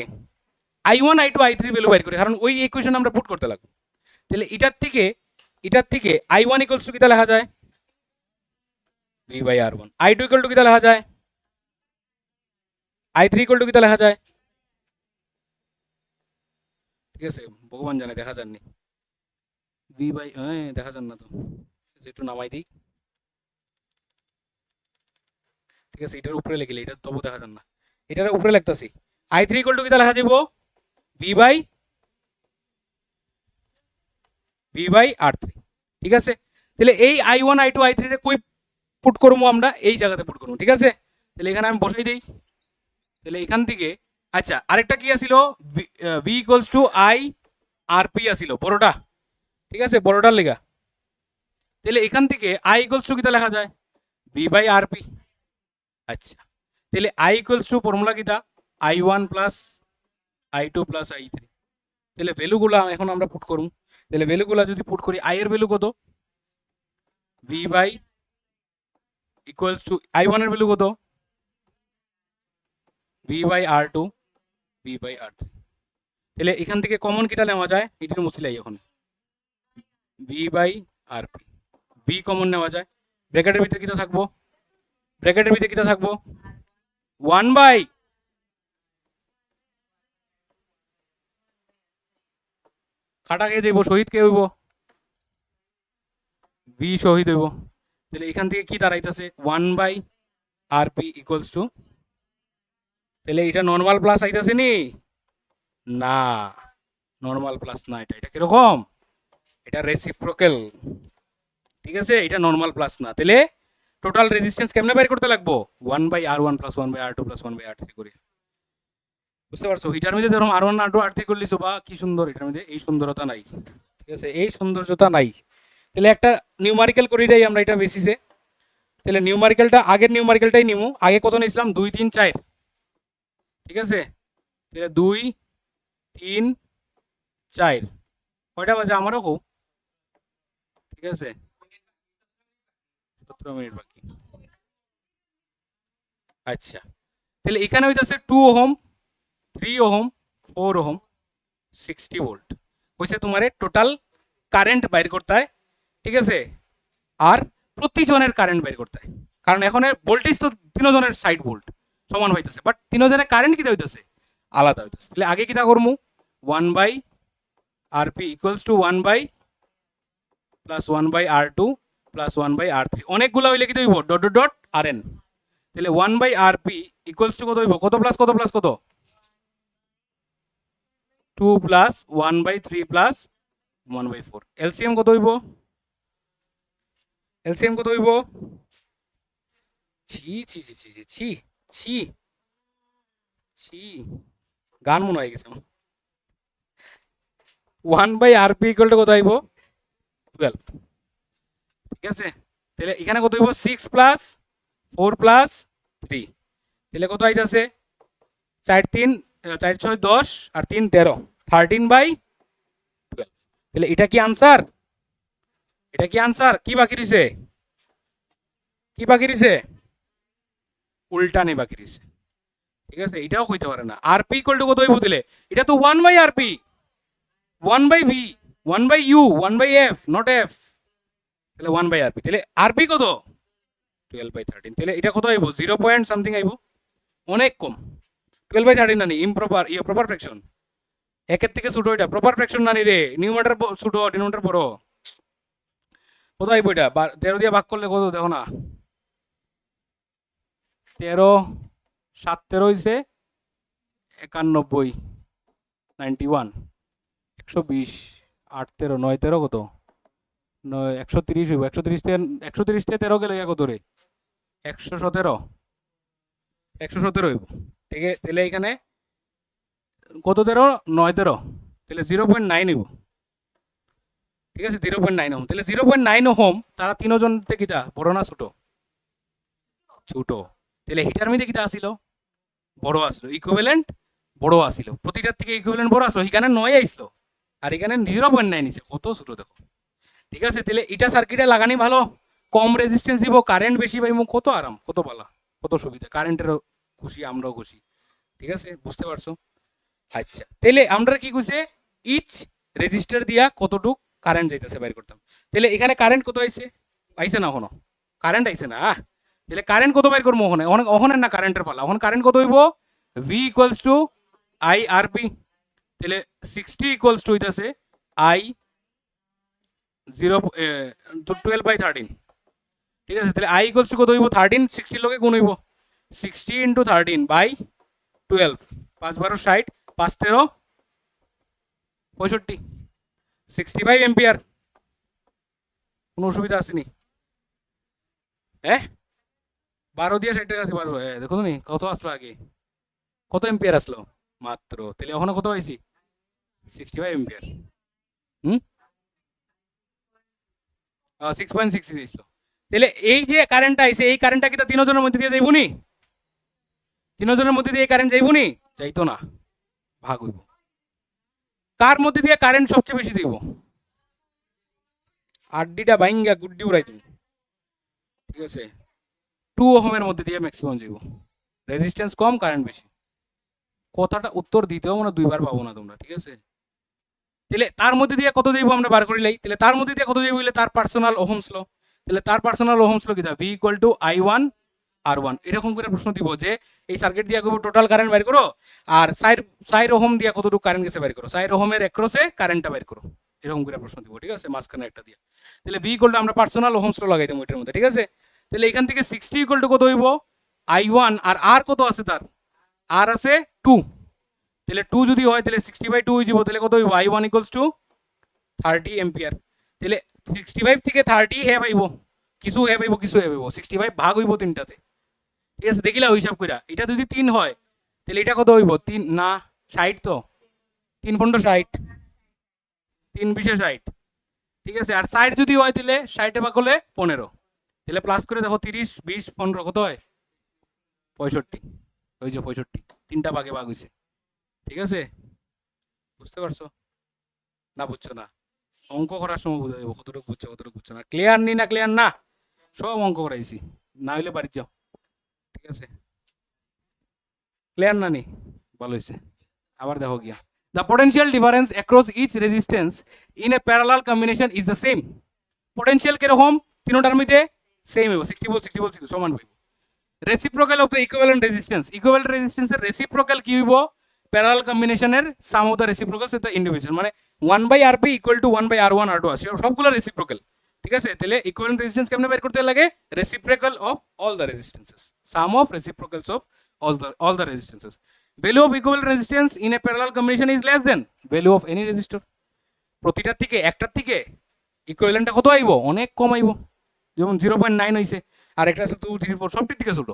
I1 I2 I3 ভ্যালু বাইর করি, কারণ ওই ইকুয়েশন আমরা পুট করতে লাগবে। তাহলে এটার থেকে I1 ইকুয়ালস টু কিটা লেখা যায় V by R1, I2 equal to কিটা লেখা যায় I3 ইকুয়াল টু কিটা লেখা যায়, ঠিক আছে, ভগবান জানে দেখা যাননি V বাই, দেখা যান না তো, একটু নামাই দিই, ঠিক আছে, এটার উপরে লিখলে এটা তবু দেখা যান না, এটার উপরে লিখতাছি I3 ইকুয়াল টু কিটা লেখা যাব V বাই R3, ঠিক আছে। তাহলে এই I1 I2 I3 রে কই পুট করবো আমরা, এই জায়গাতে পুট করবো, ঠিক আছে। তাহলে এখানে আমি বসাই দেই। তাহলে এখান থেকে আচ্ছা আরেকটা কি আছিল, V equals to I RP আছিল বড়টা, ঠিক আছে, বড়টার লেগা। তাহলে এখান থেকে I ইকুয়ালস টু কিটা লেখা যায় V বাই RP। আচ্ছা, তাহলে I ইকুয়ালস টু ফর্মুলা কিটা I1 plus I2 plus I3। তাহলে ভ্যালুগুলা এখন আমরা পুট করব। তাহলে ভ্যালুগুলা যদি পুট করি, I এর ভ্যালু কত V by equals to I1 এর ভ্যালু কত V by R2 V by R3। তাহলে এখান থেকে কমন কিটা নেওয়া যায়, এটা মুছিলাই এখন V by RP, V common নেওয়া যায়, ব্র্যাকেটের ভিতরে কিটা থাকবো, ব্র্যাকেটের ভিতরে কিটা থাকবো 1 বাই কাটা কে যাইব, শহীদ কে হইব V শহীদ হইব। তাহলে এখান থেকে কি দাঁড়াইতেছে 1 বাই RP ইকুয়ালস টু, তাহলে এটা নর্মাল প্লাস আইতাছে নি, না নর্মাল প্লাস না, এটা কিরকম, এটা রেসিপ্রোকাল, ঠিক আছে, এটা নর্মাল প্লাস না। তাহলে টোটাল রেজিস্ট্যান্স কেমনে বের করতে লাগবো 1 by R1 plus 1 by R2 plus 1 by R3 করে, বুঝতে পারছো। এটার মধ্যে ধরো R1 R2 R3 করলিছো, বা কি সুন্দর, এটার মধ্যে এই সুন্দরতা নাই, ঠিক আছে, এই সৌন্দর্যতা নাই। তাহলে একটা নিউমারিক্যাল করে দেই আমরা এটা বেসিসে। তাহলে নিউমারিক্যালটা আগের নিউমারিক্যালটাই নিমু, আগে কত নিয়েছিলাম 2 3 4, ঠিক আছে। তাহলে 2 3 4 কয়টা বাজে আমারও হোক, ঠিক আছে, 17 মিনিট বাকি। আচ্ছা, তাহলে এখানে হইতাছে 2 ওহম 3 ওহম 4 ওহম 60 ভোল্ট কইছে তোমারে টোটাল কারেন্ট বাইর করতে হয়, ঠিক আছে, আর প্রতিজনের কারেন্ট বাইর করতে হয়, কারণ এখন ভোল্টেজ তো তিনজনের সাইড ভোল্ট সমান হইতেছে, বাট তিনজনের কারেন্ট কিটা হইতেছে আলাদা হইতেছে। তাহলে আগে কিটা করমু 1 by RP equals to 1 by plus 1 by R2 plus 1 by R3, অনেকগুলো হইলে কিটা হইব ডট ডট ডট RN। তাহলে 1 বাই RP ইকুয়ালস টু কত হইব, কত প্লাস কত প্লাস কত 2 plus 1 by 3 plus 1 by 4। LCM কত হইব, এলসিএম কত হইব, ছি ছি ছি ছি ছি ছি ছি, গান মনে হয়ে গেছে। 1 বাই RP ইকুয়াল টু কত হইব 12, ঠিক আছে। তাহলে এখানে কত হইব 6 প্লাস 4 প্লাস 3, তাহলে কত আইতাছে 4 3 4 6 10 আর 3 13, 13 বাই 12। তাহলে এটা কি আনসার, এটা কি আনসার, কি বাকি রইছে, কি বাকি রইছে, উল্টানে বাকি রইছে, ঠিক আছে। এটাও হইতে পারে না। RP ইকুয়াল টু কত হইব, দিলে এটা তো 1 by RP, 1 by V, 1 by U, 1 by F, not F, তাহলে 1 বাই RP, তাহলে RP কত 12 বাই 13, তাহলে এটা কত আইব 0 পয়েন্ট সামথিং আইব, অনেক কম। 12 বাই 13 না নি ইমপ্রপার, প্রপার ফ্র্যাকশন, একের থেকে ছোট, এটা প্রপার ফ্র্যাকশন না নি রে, নিউমারেটর ছোট ডিনোমিনেটর বড়, কত আইব এটা 13 দিয়ে ভাগ করলে কত দেখো না, 13 7 13 হইছে 91 91 120 8 13 9 13 কত 130 হইব, 130 থেকে 13 গেলে কত রে 117 117 হইব, ঠিক আছে। তাহলে এখানে কত 13 9 13 তাহলে 0.9 হইব ঠিক আছে 0.9 ওহম তাহলে 0.9 ওহম তারা তিনজন থেকে কিটা বড় না ছোট ছোট তাহলে হিটার মধ্যে কিটা আসিল বড় আসলো ইকুইভ্যালেন্ট বড় আসিল প্রতিটার থেকে ইকুইভ্যালেন্ট বড় আসলো এখানে 9 আইসলো আর এখানে 0.9 নিছে কত ছোট দেখো ঠিক আছে তাহলে এটা সার্কিটে লাগানি ভালো কম রেজিস্ট্যান্স দিব কারেন্ট বেশি পাইমু কত আরাম কত ভালো কত সুবিধা কারেন্টেরও খুশি আমরাও খুশি ঠিক আছে বুঝতে পারছো আচ্ছা তাহলে আমরা কি কইছে ইচ রেজিস্টার দিয়া কতটুক কারেন্ট যাইতেছে বাইর করতাম তাহলে এখানে কারেন্ট কত আইছে আইছে না এখনো কারেন্ট আইছে না তাহলে কারেন্ট কত বাইর করবো ওখানে ওখানে না কারেন্টের পালা ওখানে কারেন্ট কত হইব V equals to I R P তাহলে 60 ইকুয়ালস টু হইতাছে আই 12/13 ঠিক আছে তাহলে আই ইকুয়ালস টু কত হইব 13 60 লগে গুণ হইব 60 ইন্টু 13/12 5 12 60 5 13 65 65 এম্পিয়ার কোনো অসুবিধা আসেনি হ্যাঁ 12 দিয়ে 60 টাকা আছে 12 দেখো তুমি কত আসলো আগে কত এম্পিয়ার আসলো মাত্র তাহলে ওখানে কত পাইছি 65 এম্পিয়ার হুম 6.6 আসলো তাহলে এই যে কারেন্টটা আইছে এই কারেন্টটা কি তা তিনজনের মধ্যে দিয়ে যাইবনি তিনজনের মধ্যে দিয়ে কারেন্ট যাইবনি যাইতো না ভাগ হইব কার মধ্যে দিয়ে কারেন্ট সবচেয়ে বেশি যাইব আড্ডিটা বাইঙ্গা গুড্ডি উড়াই তুমি ঠিক আছে 2 ওহমের মধ্যে দিয়ে ম্যাক্সিমাম যাইব রেজিস্ট্যান্স কম কারেন্ট বেশি কথাটা উত্তর দিতেও মানে দুইবার পাবো না তোমরা ঠিক আছে তাহলে তার মধ্যে দিয়ে কত যাইব আমরা বার করিলাই তাহলে তার মধ্যে দিয়ে কত যাইব হইলে তার পার্সোনাল ওহমস ল তাহলে তার পার্সোনাল ওহমস ল কিটা V equal to I1 R1 এরকম করে প্রশ্ন দিব যে এই সার্কিট দিয়ে কইব টোটাল কারেন্ট বের করো আর 4 ওহম দিয়ে কতটুকু কারেন্ট গেছে বের করো 4 ওহমের একক্রসে কারেন্টটা বের করো এরকম করে প্রশ্ন দিব ঠিক আছে মাঝখানে একটা দিয়ে তাহলে ভি ইকুয়াল টু আমরা পার্সোনাল ওহমস ল লাগাই দেব এটার মধ্যে ঠিক আছে তাহলে এখান থেকে 60 ইকুয়াল টু কত হইব I1 আর আর কত আছে তার আর আছে 2 তাহলে 2 যদি হয় তাহলে 60/2 হয়ে যাব তাহলে কত হইব I1 ইকুয়ালস টু 30 এম্পিয়ার তাহলে 65 থেকে 30 হে পাইব কিছু হে পাইব কিছু হে পাইব 65 ভাগ হইব তিনটাতে ঠিক আছে দেখিলা হিসাব কইরা এটা যদি 3 হয় তাহলে এটা কত হইব 3 না 60 তো 3 15 60 3 20 60 ঠিক আছে আর 60 যদি হয় তাহলে 60 এ ভাগ হলে 15 তাহলে প্লাস করে দেখো 30 20 15 কত হয় 65 ওই যে 65 তিনটা ভাগে ভাগ হইছে ঠিক আছে বুঝতে পারছো না বুঝছো না অঙ্ক করার সময় বুঝা যাবো কতটুকু বুঝছো না ক্লিয়ার নি না ক্লিয়ার না সব অঙ্ক করাইছি না হইলে বাড়ি যাও ঠিক আছে ক্লিয়ার না নি ভালো হয়েছে আবার দেখো গিয়া the potential difference across each resistance in a parallel combination is the same potential কিরকম তিনটার মধ্যে সেম হইব 60 ভোল্ট 60 ভোল্ট সমান হইব reciprocal of the equivalent resistance equivalent রেজিস্ট্যান্সের রেসিপ্রোকাল কি হইব প্যারালাল কম্বিনেশনের sum of the reciprocals at the individual মানে 1/RP equal to 1/R1 R2 আছে সবগুলো রেসিপ্রোকাল ঠিক আছে তাহলে ইকুইভ্যালেন্ট রেজিস্ট্যান্স কেমনে বের করতে লাগে reciprocal of all the resistances sum of reciprocals of all the resistances value of equivalent resistance in a parallel combination is less than value of any resistor প্রতিটার থেকে একটার থেকে ইকুইভ্যালেন্টটা কত আইব অনেক কম আইব যেমন 0.9 হইছে আর একটা আছে 2 3 4 সবটির থেকে ছোট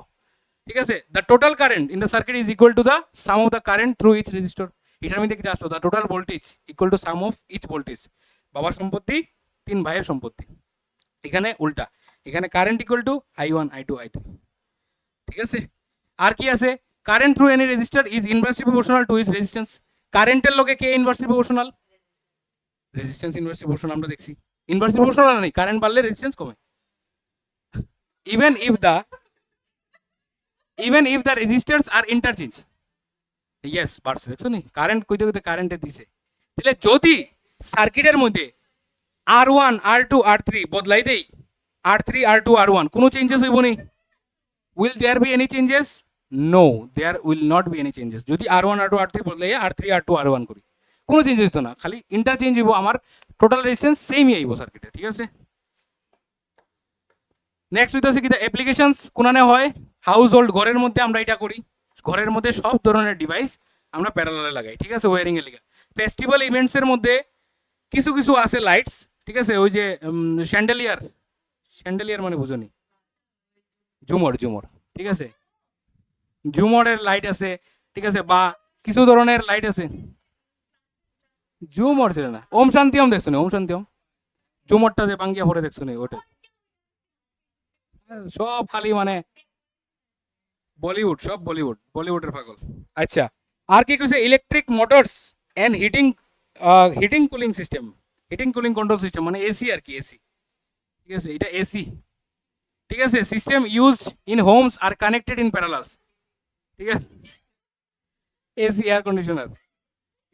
ঠিক আছে the total current in the circuit is equal to the sum of the current through each resistor এটার মধ্যে কি আসলো the total voltage equal to sum of each voltage বাবার সম্পত্তি 3 ভাইয়ের সম্পত্তি এখানে উল্টা এখানে current equal to I1 I2 I3 ঠিক আছে আর কি আছে current through any resistor is inversely proportional to each resistance কারেন্টের লগে কে inversely proportional resistance inversely proportional আমরা দেখছি ইনভার্সলি প্রপোর্শনাল নেই কারেন্ট বাড়লে রেজিস্ট্যান্স কমে even if the resistors are interchange yes বাড়ছে দেখছো নি কারেন্ট কইতে কইতে কারেন্টে দিছে তাহলে যদি সার্কিটের মধ্যে R1 R2 R3 বদলাই দেই R3 R2 R1 কোনো চেঞ্জেস হইব নি will there be any changes no there will not be any changes যদি R1 R2 R3 বদলাই R3 R2 R1 করি কোনো চেঞ্জেস হতো না খালি ইন্টারচেঞ্জ হইব আমার টোটাল রেজিস্ট্যান্স সেমই আইব সার্কিটে ঠিক আছে নেক্সট হইতেছে কি অ্যাপ্লিকেশনস কোনানে হয় হাউস হোল্ড ঘরের মধ্যে আমরা এটা করি ঘরের মধ্যে সব ধরনের ডিভাইস আমরা প্যারালালে লাগাই ঠিক আছে ওয়ারিং এর লিগা ফেস্টিভ্যাল ইভেন্টস এর মধ্যে কিছু কিছু আছে লাইটস ঠিক আছে ওই যে শ্যান্ডেলিয়ার মানে বুঝনি ঝুমর ঠিক আছে ঝুমরের লাইট আছে ঠিক আছে বা কিছু ধরনের লাইট আছে। জুমর ছিল না, ওম শান্তি ওম দেখছো না? ওম শান্তি ওম জুমরটা যে ভাঙ্গিয়া পরে দেখছো না ওটা? সব খালি মানে বলিউড, সব বলিউড, বলিউডের পাগল। আচ্ছা, আর কি কইছে? Electric motors and heating, heating cooling system, heating cooling control system মানে এসি আর কি, এসি। ঠিক আছে, এটা এসি। ঠিক আছে, system use in homes are connected in parallels. ঠিক আছে, এসি এয়ার কন্ডিশনার।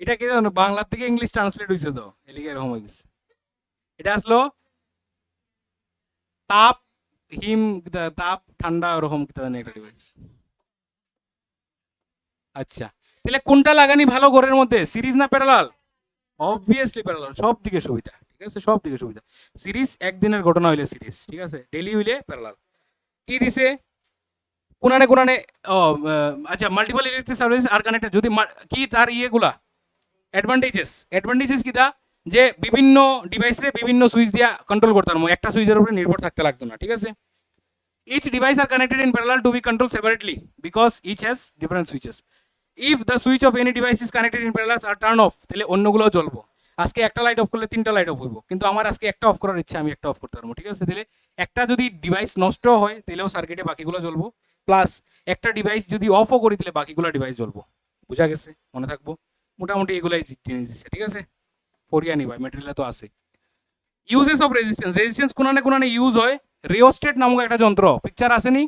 এটা কি জানো, বাংলা থেকে ইংলিশ ট্রান্সলেট হয়েছে তো, এলিগে এরকম হয়ে গেছে। এটা আসলো তাপ, হিম, তাপ ঠান্ডা ওরকম কি জানি একটা ডিভাইস। আচ্ছা, তাহলে কোনটা লাগানি ভালো ঘরের মধ্যে, সিরিজ না প্যারালাল? অবভিয়াসলি প্যারালাল, সব দিকে সুবিধা। ঠিক আছে, সব দিকে সুবিধা। সিরিজ একদিনের ঘটনা হইলে সিরিজ, ঠিক আছে, ডেলি হইলে প্যারালাল। কি দিছে কোনানে কোনানে? ও আচ্ছা, multiple electric service are connected, যদি কি তার ইয়েগুলা অ্যাডভান্টেজেস, অ্যাডভান্টেজেস কিটা? যে বিভিন্ন ডিভাইসে বিভিন্ন সুইচ দিয়া কন্ট্রোল করতে পারবো, একটা সুইচের উপরে নির্ভর থাকতে লাগতো না। ঠিক আছে, each device are connected in parallel to be controlled separately because each has different switches. If the switch of any device is connected in parallel are turn off, তাহলে অন্যগুলো জ্বলবো। আজকে একটা লাইট অফ করলে তিনটা লাইট অফ হইব, কিন্তু আমার আজকে একটা অফ করার ইচ্ছা, আমি একটা অফ করতে পারবো। ঠিক আছে, তাহলে একটা যদি ডিভাইস নষ্ট হয় তাহলেও সার্কিটে বাকিগুলো জ্বলবো, প্লাস একটা ডিভাইস যদি অফও করি তাহলে বাকিগুলো ডিভাইস জ্বলবো। বুঝা গেছে? মনে থাকবো মোটামুটি এগুলাই জিনিস দিচ্ছে। ঠিক আছে, পড়িয়া নিবা, ম্যাটেরিয়াল তো আছে। ইউজেস অফ রেজিস্ট্যান্স, রেজিস্ট্যান্স কোনানে কোনানে ইউজ হয়। রিওস্টেট নামক একটা যন্ত্র, পিকচার আসেনি?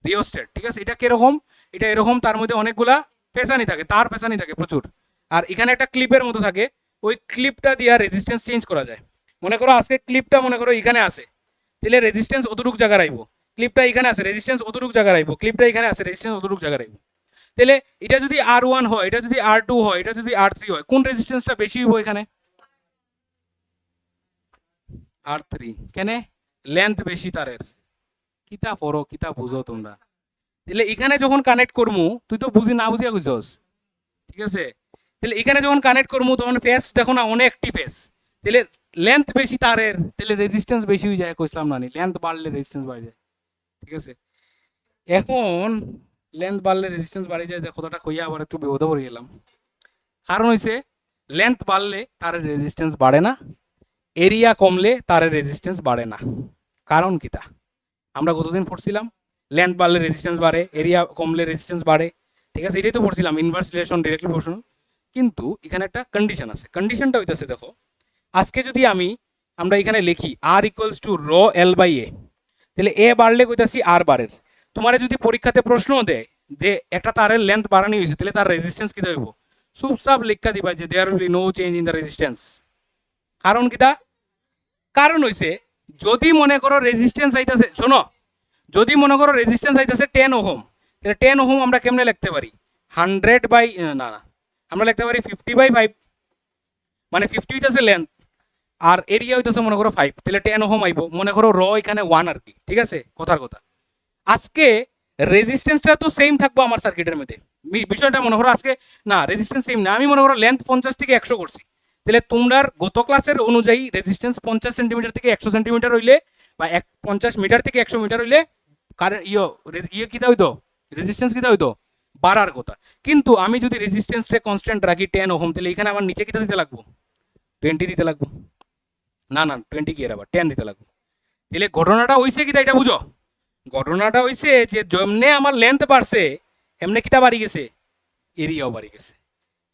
রিওস্টেট। ঠিক আছে, এটা কিরকম? এটা এরকম, তার মধ্যে অনেকগুলা পেছানি থাকে, তার পেছানি থাকে প্রচুর, আর এখানে একটা ক্লিপের মতো থাকে। ওই ক্লিপটা দিয়ে রেজিস্ট্যান্স চেঞ্জ করা যায়। মনে করো আজকে ক্লিপটা মনে করো এখানে আছে, তাহলে রেজিস্ট্যান্স অতটুক জায়গা রাখবো। ক্লিপটা এখানে আছে, রেজিস্ট্যান্স অতটুক জায়গা রাখবো। ক্লিপটা এখানে আছে, রেজিস্ট্যান্স অতটুক জায়গা রাখবো। তাহলে এটা যদি R1 হয়, এটা যদি R2 হয়, এটা যদি R3 হয়, কোন রেজিস্ট্যান্সটা বেশি হইব এখানে? R3। কেন? লেন্থ বেশি তারের। কিতা পড়ো, কিতা বুঝো তোমরা? তাহলে এখানে যখন কানেক্ট করমু, তুই তো বুঝি না বুঝিয়া বুঝছস। ঠিক আছে, তাহলে এখানে যখন কানেক্ট করমু তখন ফেস দেখো না অনেকটি ফেস, তাহলে লেন্থ বেশি তারের, তাহলে রেজিস্ট্যান্স বেশি হয়ে যায়। কইছিলাম না, লেন্থ বাড়লে রেজিস্ট্যান্স বাড়ে যায়। ঠিক আছে, এখন লেন্থ বাড়লে রেজিস্ট্যান্স বাড়ে যায়, কথাটা কইয়া আবার একটু বিপদে পড়ে গেলাম। কারণ হইছে লেন্থ বাড়লে তারের রেজিস্ট্যান্স বাড়ে না, এরিয়া কমলে তারের রেজিস্ট্যান্স বাড়ে না। কারণ কিটা আমরা কতদিন পড়ছিলাম? লেন্থ বাড়লে রেজিস্ট্যান্স বাড়ে, এরিয়া কমলে রেজিস্ট্যান্স বাড়ে। ঠিক আছে, এটাই তো পড়ছিলাম, ইনভার্স রিলেশন, ডিরেক্টলি প্রপোর্শনাল। কিন্তু এখানে একটা কন্ডিশন আছে। কন্ডিশনটা হইতাছে দেখো, আজকে যদি আমরা এখানে লিখি R equals to rho L by A, তাহলে এ বাড়লে কইতাছি আর বাড়ের। তোমারে যদি পরীক্ষাতে প্রশ্ন দেয় যে একটা তারের লেন্থ বাড়ানো হয়েছে, তাহলে তার রেজিস্ট্যান্স কিটা হইব? চুপচাপ লিখা দিবা যে there will be no change in the resistance. কারণ কিটা? কারণ হইছে যদি মনে করো রেজিস্ট্যান্স আইতাছে, শোনো, যদি মনে করো রেজিস্ট্যান্স আইতাছে 10 ওহম, তাহলে 10 ওহম আমরা কেমনে লিখতে পারি? 100 বাই না, আমরা লিখতে পারি 50/5, মানে 50 হইতাছে লেন্থ, আর এরিয়া হইতাছে মনে করো 5, তাহলে 10 ওহম আইব। মনে করো র এখানে 1 আর কি। ঠিক আছে, কথার কথা। আজকে রেজিস্ট্যান্সটা তো সেম থাকবো আমার সার্কিটের মধ্যে। বিষয়টা মনে করো আজকে না, রেজিস্ট্যান্স সেম না, আমি মনে করো লেন্থ 50 থেকে 100 করছি, তাহলে তোমরা গত ক্লাসের অনুযায়ী রেজিস্ট্যান্স 50 সেন্টিমিটার থেকে 100 সেন্টিমিটার হইলে, বা 50 মিটার থেকে 100 মিটার হইলে কারেন্ট কিতা হইতো, রেজিস্ট্যান্স কিতা হইতো, বাড়ার কথা। কিন্তু আমি যদি রেজিস্ট্যান্সটা কনস্ট্যান্ট রাখি 10 ওহম, তাহলে এখানে আমার নিচে কিতা দিতে লাগবো? 20 দিতে লাগবো। না না, 20 কি এর আবার 10 দিতে লাগবো। তাহলে ঘটনাটা হইছে কিতা, এটা বুঝো। ঘটনাটা হইছে যে যেমনে আমার লেন্থ বাড়ছে, এমনি কিতা বাড়ি গেছে, এরিয়াও বাড়ি গেছে।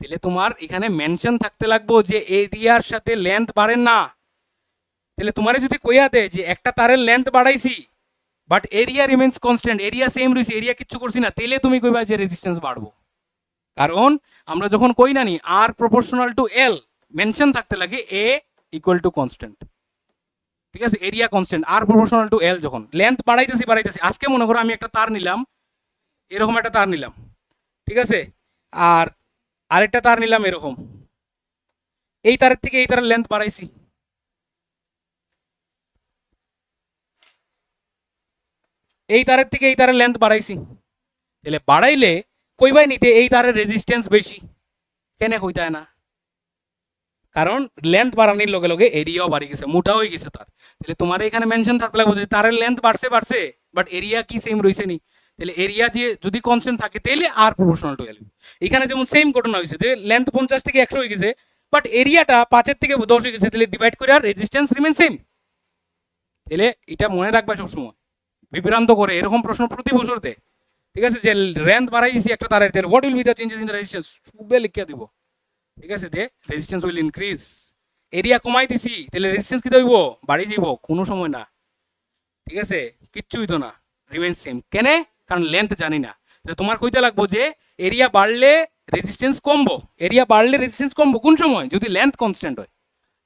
তাহলে তোমার এখানে মেনশন থাকতে লাগবো যে এরিয়ার সাথে লেন্থ বাড়ে না। তাহলে তোমারে যদি কইয়া দেয় যে একটা তারের লেন্থ বাড়াইছি but area remains constant, area same রইছে, এরিয়া কিচ্ছু করছি না, তাহলে তুমি কইবা যে রেজিস্ট্যান্স বাড়বো। কারণ আমরা যখন কই না নি R proportional to L, mention থাকতে লাগে এ ইকুয়াল টু কনস্ট্যান্ট। ঠিক আছে, area constant, R proportional to L. যখন লেন্থ বাড়াইতেছি, আজকে মনে করো আমি একটা তার নিলাম, এরকম একটা তার নিলাম, ঠিক আছে, আর আরেকটা তার নিলাম এরকম, এই তারের থেকে এই তারের লেন্থ বাড়াইছি, এই তারের থেকে এই তারের লেন্থ বাড়াইছি, তাহলে বাড়াইলে কইবাই নিতে এই তারের রেজিস্ট্যান্স বেশি। কেন কইতায় না? কারণ লেন্থ বাড়ানোর লগে লগে এরিয়াও বাড়ি গেছে, মোটা হয়ে গেছে তার। তাহলে তোমার এখানে মেনশন থাকতে লাগবে যে তারের লেন্থ বাড়ছে বাট এরিয়া কি সেম রইছে নি। তাহলে এরিয়া যে যদি কনস্ট্যান্ট থাকে তাহলে আর প্রপোর্শনাল টু এল। এখানে যেমন সেম ঘটনা হয়েছে যে লেন্থ 50 থেকে 100 হয়ে গেছে, বাট এরিয়াটা 5 থেকে 10 হয়ে গেছে, তাহলে ডিভাইড করে আর রেজিস্ট্যান্স রিমেন সেম। তাহলে এটা মনে রাখবা সবসময়, বিভ্রান্ত করে এরকম প্রশ্ন প্রতি বছর দেয়। ঠিক আছে, যে লেন্থ বাড়াই দিছি একটা তারের, তাহলে what will be the changes in the resistance, সুবে লিখিয়ে দিব। ঠিক আছে, the resistance will increase. Area কমাই দিছি তাহলে রেজিস্ট্যান্স কি হইব, বাড়ি যাইব, কোনো সময় না। ঠিক আছে, কিচ্ছু হইতো না, রিমেন সেম। কেনে? কারণ লেন্থ জানি না। তোমার কইতে লাগবো যে এরিয়া বাড়লে রেজিস্ট্যান্স কমবো, এরিয়া বাড়লে রেজিস্ট্যান্স কমবো কোন সময়, যদি লেন্থ কনস্ট্যান্ট হয়।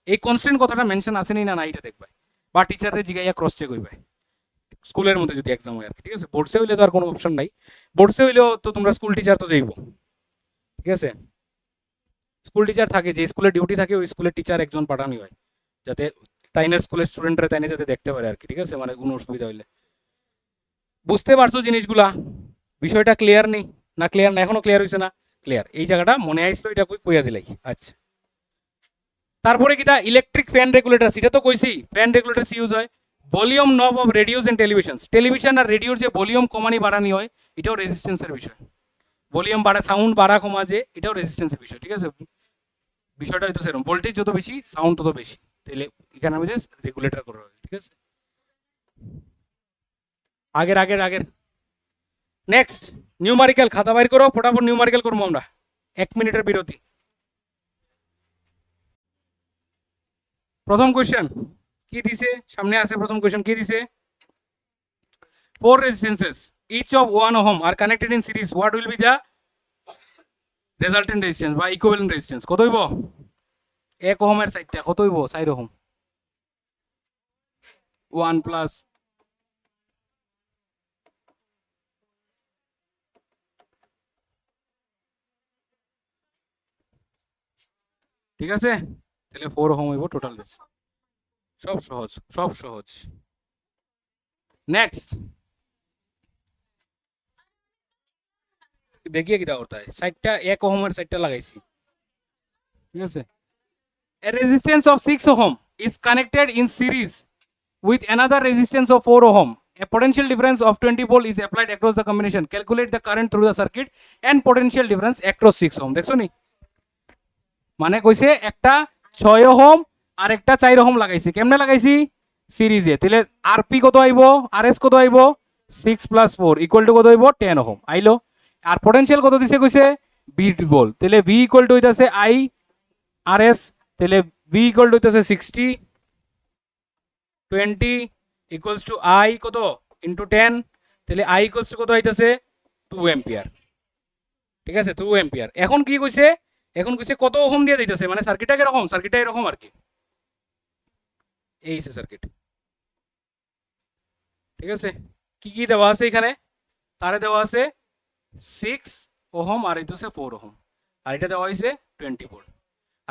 এই কনস্ট্যান্ট কথাটা মেনশন আসেনি না, এটা দেখবে বা টিচারে জিগাইয়া ক্রস চেক হইবে স্কুলের মধ্যে যদি এক্সাম হয় আর কি। ঠিক আছে, বোর্ডসে হইলে তো আর কোনো অপশন নাই, বোর্ডসে হইলেও তো তোমরা স্কুল টিচার তো যাইব। ঠিক আছে, স্কুল টিচার থাকে, যে স্কুলের ডিউটি থাকে ওই স্কুলের টিচার একজন পাঠানো হয়, যাতে তাইনের স্কুলের স্টুডেন্টরা তাইনে যাতে দেখতে পারে আর কি। ঠিক আছে, মানে কোনো অসুবিধা হইলে। বুঝতে পারছো জিনিসগুলা? বিষয়টা ক্লিয়ার নেই না? ক্লিয়ার না, এখনো ক্লিয়ার হয়েছে না? ক্লিয়ার, এই জায়গাটা মনে আইসলো, এটা কইয়া দিলাই। আচ্ছা, তারপরে কিটা ইলেকট্রিক ফ্যান রেগুলেটর, সেটা তো কইছি ফ্যান রেগুলেটর ইউজ হয়। Volume knob of radios and television, television আর রেডিওর যে ভলিউম কমানি বাড়ানি হয়, এটাও রেজিস্ট্যান্সের বিষয়। ভলিউম বাড়া, সাউন্ড বাড়া কমা, যে এটাও রেজিস্ট্যান্সের বিষয়। ঠিক আছে, বিষয়টা হয়তো সেরকম, ভোল্টেজ যত বেশি সাউন্ড তত বেশি, তাহলে এখানে আমি রেগুলেটর করা হয়। ঠিক আছে, আগের আগের আগের নেক্সট নিউমারিক্যাল, খাতা বাইর করো ফটাফট, নিউমারিক্যাল করবো আমরা, 1 মিনিটের বিরতি। প্রথম কোয়েশ্চেন কি দিছে সামনে আছে, প্রথম কোয়েশ্চেন কি দিছে, 4 resistances each of 1 ohm are connected in series, what will be the resultant resistance বা equivalent resistance? কত হইব? 1 ওহমের সাইডটা কত হইব? 4 ওহম। 1 প্লাস ঠিক আছে, তাহলে 4 ওহম হইব টোটাল। সব সহজ, সব সহজ। নেক্সট দেখিয়ে কি করতে হয়, সাইডটা 1 ওহমের সাইডটা লাগাইছি। ঠিক আছে, a resistance of 6 ohm is connected in series with another resistance of 4 ohm. A potential difference of 20 volt is applied across the combination. Calculate the current through the circuit and potential difference across 6 ohm. দেখছো নি? মানে কইছে একটা 6 ohm আর একটা 4 ohm লাগাইছি, কেমনে লাগাইছি? সিরিজে। তাহলে আরপি কত আইব, আরএস কত আইব? 6 প্লাস 4 ইকুয়াল টু কত আইব? 10 ওহম আইলো। আর পোটেনশিয়াল কত দিছে কইছে? 20 ভোল্ট। তাহলে ভি ইকুয়াল টু হইতাছে আই আরএস, তাহলে ভি ইকুয়াল টু হইতাছে 60 20 ইকুয়ালস টু আই কত ইন্টু 10, তাহলে আই ইকুয়ালস টু কত হইতাছে? 2 এম্পিয়ার। ঠিক আছে, 2 এম্পিয়ার। এখন কি কইছে? এখন কইছে কত ওহম দিয়ে দিতেছে, মানে সার্কিটটা কিরকম, সার্কিটটা এরকম আর কি, এই সে সার্কিট। ঠিক আছে, কি কি দেওয়া আছে এখানে? তারে দেওয়া আছে 6 ওহম আর এটা হচ্ছে 4 ওহম, আর এটা দেওয়া হয়েছে 20 ভোল্ট।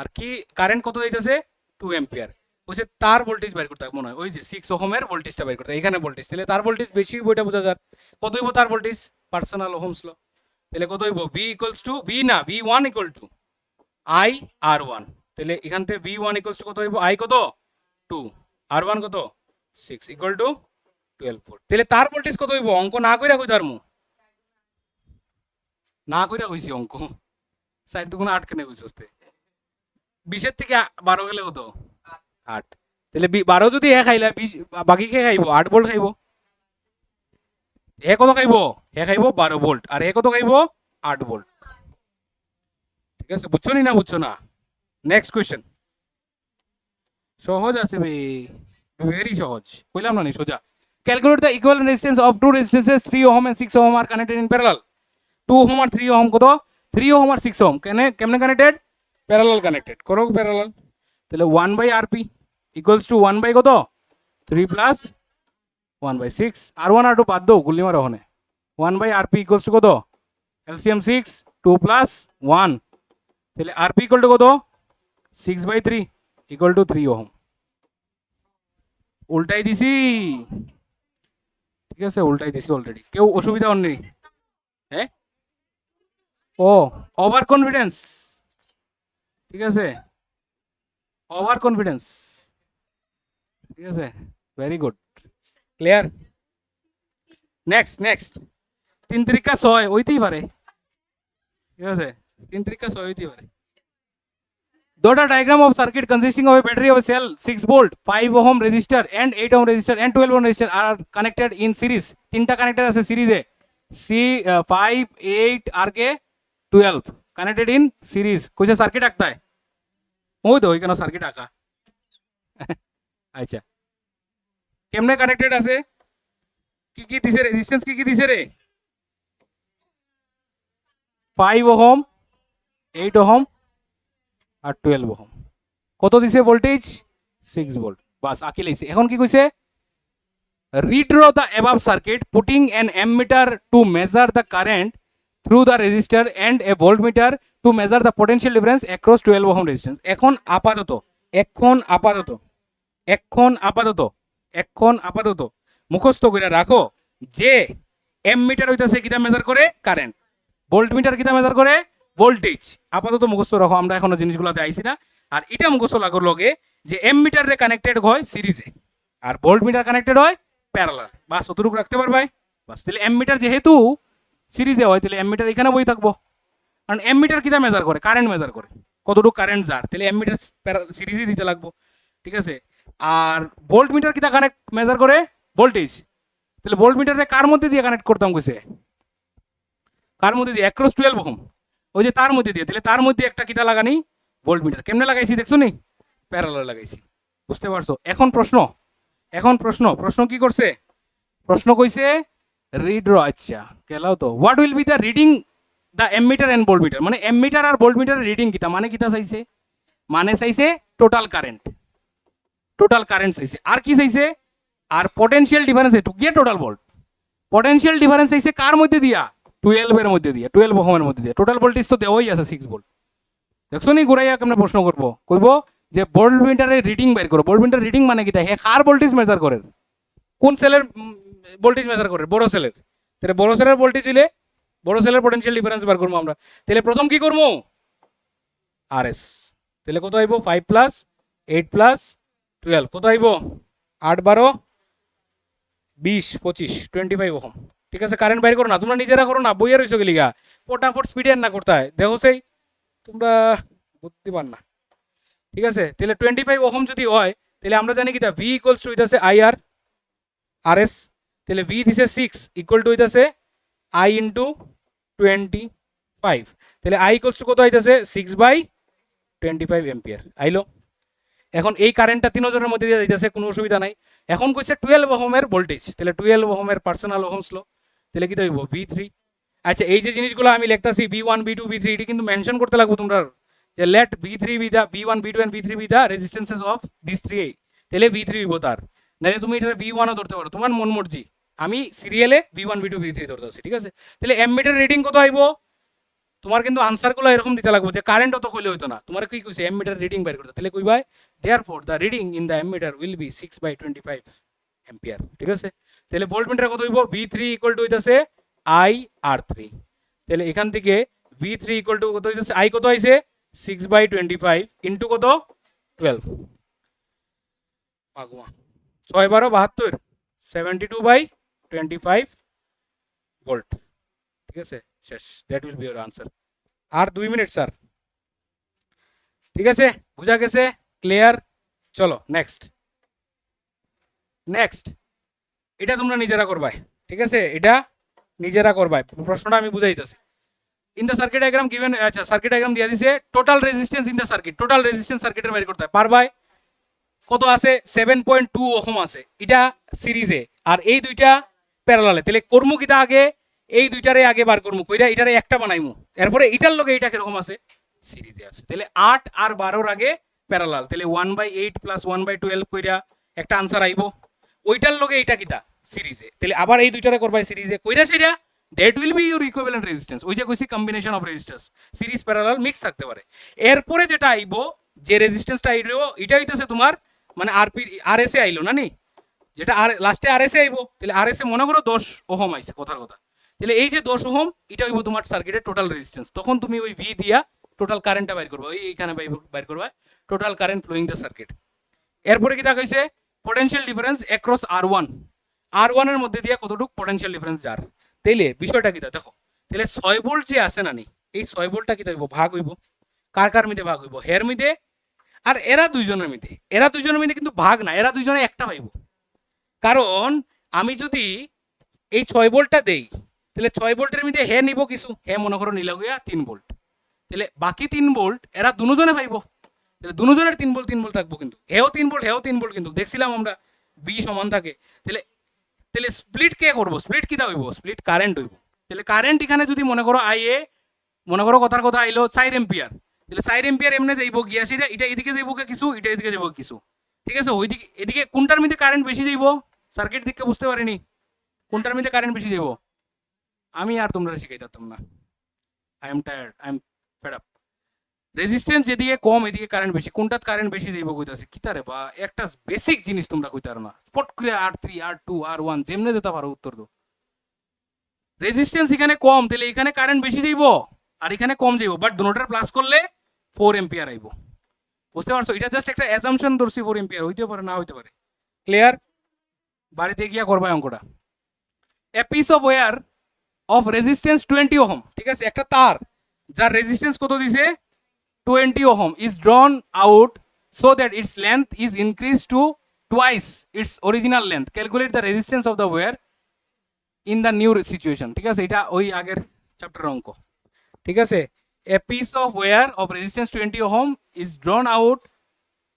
আর কি কারেন্ট কত দিতেছে? 2 এম্পিয়ার। বলছে তার ভোল্টেজ বের করতে মনে হয়, ওই যে 6 ওহমের ভোল্টেজটা বের করতে, এখানে ভোল্টেজ, তাহলে তার ভোল্টেজ বেশি বইটা বোঝা যায়। কত হইব তার ভোল্টেজ? পার্সোনাল ওহমস ল, তাহলে কত হইব? ভি ইকুয়ালস টু, ভি না V one equal to I R one, তাহলে এখান থেকে ভি ওয়ান ইকুয়ালস টু কত হইব? আই কত? 2, আর ওয়ান কত? 6 ইকুয়াল টু 12 ভোল্ট। তাহলে তার ভোল্টেজ কত হইব? অঙ্ক না কইরা কই তারমু, না কইরা কইছি অঙ্ক, সাইড দুগুণ 8 কেনে কইছস তে? 20 থেকে 12 গেলে কত? 8। তাহলে 12 যদি এ খাইলা 20 বাকি কে খাইব? 8 ভোল্ট খাইব। এ কত খাইব? এ খাইব 12 ভোল্ট, আর এ কত খাইব? 8 ভোল্ট। ঠিক আছে, বুঝছো নি না বুঝছো না? নেক্সট কোয়েশ্চেন, সহজ আছে বে, ভেরি সহজ, কইলাম না নি সোজা। Calculate the equivalent resistance of two resistances 3 ohm and 6 ohm are connected in parallel. 2 ohm আর 3 ওহম কত? 3 ওহম আর 6 ওহম কেমনে কানেক্টেড? Parallel connected. করো প্যারালাল, তাহলে 1 by RP equals to 1 by কত? 3 প্লাস 1 বাই 6, আর 1 আর 2 বাদ দাও, গুলি মারো ওখানে। 1 বাই আরপি ইকুয়ালস টু কত? এলসিএম 6, 2 প্লাস 1, তাহলে আরপি ইকুয়াল টু কত? 6 বাই 3 ইকুয়াল টু 3 ওহম। উল্টাই দিছি, ঠিক আছে, উল্টাই দিছি অলরেডি, কেউ অসুবিধা হন নেই? হ্যাঁ, ও ওভার কনফিডেন্স, ঠিক আছে, ওভার কনফিডেন্স। ঠিক আছে, very good, clear. Next next 3 3 6 হইতেই পারে, ঠিক আছে, 3 3 6 হইতেই পারে। Dot a diagram of circuit consisting of a battery of a cell 6 volt, 5 ohm resistor and 8 ohm resistor and 12 ohm resistor are connected in series. তিনটা connector আছে সিরিজে, C 5 8 আর কে 12 কানেক্টেড ইন সিরিজ। কইছে সার্কিট আঁকতে হয়, ওই তো ওইখানে সার্কিট আঁকা। আচ্ছা, কেমনে কানেক্টেড আছে, কি কি দিছে, রেজিস্ট্যান্স কি কি দিছে রে, 5 ওহম 8 ওহম আর 12 ওহম। কত দিছে ভোল্টেজ, 6 ভোল্ট। বাস আঁকি লাইছে। এখন কি কইছে, redraw the above circuit putting an ammeter to measure the current through the resistor and a voltmeter to measure the potential difference across 12 ohm resistance। এখন আপাতত মুখস্থ করে রাখো যে অ্যামমিটার হইতাছে কিটা মেজার করে, কারেন্ট। ভোল্টমিটার কিটা মেজার করে, ভোল্টেজ। আপাতত মুখস্থ রাখো, আমরা এখনো জিনিসগুলোতে আইছি না। আর এটা মুখস্থ লাগর লগে যে অ্যামমিটার রে কানেক্টেড হয় সিরিজে আর ভোল্টমিটার কানেক্টেড হয় প্যারালাল। বাস অতটুকু রাখতে পারবাই। বাস তাহলে অ্যামমিটার যেহেতু সিরিজে হয় তাহলে অ্যামমিটার এখানে বই থাকবো, কারণ অ্যামমিটার কিটা মেজার করে, কারেন্ট মেজার করে, কতটুকু কারেন্ট যার, তাহলে অ্যামমিটার সিরিজে দিতে লাগবো, ঠিক আছে। আর ভোল্টমিটার কিটা কানেক্ট মেজার করে, ভোল্টেজ। তাহলে ভোল্টমিটারে কার মধ্যে দিয়ে কানেক্ট করতাম কইছে, কার মধ্যে দিয়ে, অ্যাক্রস 12 ওহম, ওই যে তার মধ্যে দিয়ে। তাহলে তার মধ্যে একটা কিটা লাগানি, ভোল্টমিটার। কেমনে লাগাইছি দেখছো নি, প্যারালাল লাগাইছি, বুঝতে পারছো। এখন প্রশ্ন কি করছে, প্রশ্ন কইছে রিড র। আচ্ছা কেলাও তো, what will be the reading the ammeter and voltmeter, মানে অ্যামমিটার আর ভোল্টমিটারের রিডিং কিটা, মানে কিটা চাইছে, মানে চাইছে টোটাল কারেন্ট চাইছে। আর কি চাইছে, আর পটেনশিয়াল ডিফারেন্স একটু গিয়ে টোটাল ভোল্ট। পটেনশিয়াল ডিফারেন্স চাইছে কার মধ্যে দিয়া, 12 এর মধ্যে দিয়া, 12 ওহমের মধ্যে দিয়া। টোটাল ভোল্টেজ তো দেওয়াই আছে 6 ভোল্ট। দেখছো নি ঘুরাইয়া কেমন প্রশ্ন করবো, কইব যে ভোল্টমিটারের রিডিং বের করো। ভোল্টমিটার রিডিং মানে কিটা, হে কার ভোল্টেজ মেজার করে, কোন সেলের ভোল্টেজ মেজার করে, বড় সেলের। তাহলে বড় সেলের ভোল্টেজ হইলে বড় সেলের পটেনশিয়াল ডিফারেন্স বার করবো আমরা। তাহলে প্রথম কি করবো, আরএস। তাহলে কত আইব, 5 প্লাস 8 প্লাস 12, কত আইব, 8 12 20 25 25 ওহম। ঠিক আছে, কারেন্ট বাইর করো না, তোমরা নিজেরা করো না, বইয়ে রইছো গেলিগা, ফটাফট স্পিডে না করতে হয়, দেখো সেই তোমরা বুদ্ধিমান না, ঠিক আছে। তাহলে 25 ওহম যদি হয় তাহলে আমরা জানি কিটা, ভি ইকুয়ালস টু হইতাছে আই আর আর এস। তাহলে ভি দিছে 6 ইকুয়াল টু হইতাছে আই ইন্টু 25। তাহলে আই ইকুয়ালস টু কত হইতাছে, 6/25 এম্পিয়ার আইলো। এখন এই কারেন্টটা তিনজনের মধ্যে দিয়ে যাইতেছে, কোনো অসুবিধা নাই। এখন কইছে 12 ওহমের ভোল্টেজ, তাহলে 12 ওহমের পার্সোনাল ওহমস লো, তাহলে কি হইব, V3। আচ্ছা এই যে জিনিসগুলো আমি লিখতাছি V1 V2 V3, এটি কিন্তু মেনশন করতে লাগবে তোমরা, যে let V3 be the V1 V2 and V3 be the resistances of this 3, তাহলে V3 হইব তার, নাহলে তুমি এটা V1 ও ধরতে পারো, তোমার মন মর্জি। আমি সিরিয়ালে V1 V2 V3 ধরতেছি, ঠিক আছে। তাহলে অ্যামমিটার রিডিং কত আইব, তোমার কিন্তু আনসারগুলো এরকম দিতে লাগবে যে কারেন্ট অত হইলে হইতো না, তোমার কি কইছে অ্যামমিটার রিডিং বের করতে, তাহলে কইবা therefore the reading in the ammeter will be 6/25 ampere, ঠিক আছে। তাহলে ভোল্টমিটার কত হইব, V3 ইকুয়াল টু হইতাছে I R3। তাহলে এখান থেকে V3 ইকুয়াল টু কত হইতাছে, I কত আইছে 6/25 ইনটু কত 12, 6 12 72, 72/25 ভোল্ট, ঠিক আছে। শেষ, that will be your answer. আর 2 মিনিট স্যার, ঠিক আছে, বুঝা গেছে, ক্লিয়ার। চলো নেক্সট, এটা তোমরা নিজেরা করবাই, ঠিক আছে, এটা নিজেরা করবাই। প্রশ্নটা আমি বুঝাইতেছি। In the circuit diagram given, আচ্ছা সার্কিট ডায়াগ্রাম দিয়ে দিছে, total resistance in the circuit, total resistance সার্কিটের বাইর করতে হয়, পারবাই। কত আছে, 7.2 ওহম আছে, এটা সিরিজে আর এই দুইটা প্যারালালে। তাহলে কর্মু কিটা আগে, এই দুইটারে আগে বার করমু, কইরা এটারে একটা বানাইমু, এরপরে এটার লগে এটা কিরকম আছে, সিরিজে আছে। তাহলে 8 আর 12 আগে প্যারালাল, তাহলে 1/8 প্লাস 1/12 কইরা একটা আনসার আইব। ওইটার লগে এটা কিটা, সিরিজে, তাহলে আবার এই দুইটারে করবাই সিরিজে, কইরা সেটা that will B your equivalent resistance. ওই যে কইছি combination of resistance, series parallel mix থাকতে পারে। এরপরে যেটা আইব, যে রেজিস্ট্যান্সটা আইব, এটা হইতেছে তোমার মানে আরপি আরএসএ আইলো না নি, যেটা আর লাস্টে আরএসএ আইব। তাহলে আরএসএ মনে করো 10 ওহম আইছে, কথার কথা। তাহলে এই যে 10 ওহম, এটা হইব তোমার সার্কিটের টোটাল রেজিস্ট্যান্স। তখন তুমি ওই ভি দিয়া টোটাল কারেন্টটা বাইর করবা, ওই এইখানে বাইর করবা total current flowing the circuit. এরপরে কি দেখা হইছে, পটেনশিয়াল ডিফারেন্স অ্যাক্রস R1 এর মধ্যে দিয়ে কতটুকু পটেনশিয়াল ডিফারেন্স যার। তাইলে বিষয়টা কিতা দেখো, তাহলে 6 ভোল্ট যে আছে না নি, এই 6 ভোল্টটা কিতা হইব, ভাগ হইব কার কার মধ্যে ভাগ হইব, হের মধ্যে আর এরা দুইজনের মধ্যে। এরা দুইজনের মধ্যে কিন্তু ভাগ না, এরা দুইজনে একটা পাইব। কারণ আমি যদি এই 6 ভোল্টটা দেই, তাহলে 6 ভোল্টের মধ্যে হে নিব কিছু, হে মনে করো নিল গিয়া 3 ভোল্ট, তাহলে বাকি 3 ভোল্ট এরা দুজনে পাইব। তাহলে দুজনের 3 ভোল্ট থাকবো, কিন্তু হেও 3 ভোল্ট হেও 3 ভোল্ট, কিন্তু দেখছিলাম আমরা বি সমান থাকে। তাহলে তাহলে স্প্লিট কে করবো, স্প্লিট কিটা হইব, স্প্লিট কারেন্ট হইব। তাহলে কারেন্ট এখানে যদি মনে করো আই এ, মনে করো কথার কথা আইলো 4 এম্পিয়ার, তাহলে 4 এম্পিয়ার এমনি যাইব গিয়া সেটা এটা এদিকে যাইব কিছু, এটা এদিকে যাইব কিছু, ঠিক আছে। ওইদিকে এদিকে কোনটার মধ্যে কারেন্ট বেশি যাইব, সার্কিট দিকে বুঝতে পারিনি কোনটার মধ্যে কারেন্ট বেশি যাইব। আমি আর তোমরা শিখাইতাম না, I am tired, I am fed up. Resistance যেদিকে কম এদিকে কারেন্ট বেশি, কোনটাত কারেন্ট বেশি যাইব কইতাছে কিতারে বা একটা বেসিক জিনিস তোমরা কইতার না, ফট করে R3 R2 R1 যেমনে দিতে পারো উত্তর দাও। রেজিস্ট্যান্স এখানে কম, তাহলে এখানে কারেন্ট বেশি যাইব আর এখানে কম যাইব, বাট দুটোটার প্লাস করলে 4 এম্পিয়ার আইব। বুঝতে পারছো, এটা জাস্ট একটা অ্যাজাম্পশন ধরছি, 4 এম্পিয়ার হইতে পারে না হইতে পারে। ক্লিয়ার? বাড়িতে গিয়া করবা অঙ্কটা। A piece of wire of resistance 20 ohm, ঠিক আছে, একটা তার যার রেজিস্ট্যান্স কত দিছে 20 ohm is drawn out so that its length is increased to twice its original length. Calculate the resistance of the wire in the new situation. ঠিক আছে, এটা ওই আগের চ্যাপ্টারের অঙ্ক। ঠিক আছে, a piece of wire of resistance 20 ohm is drawn out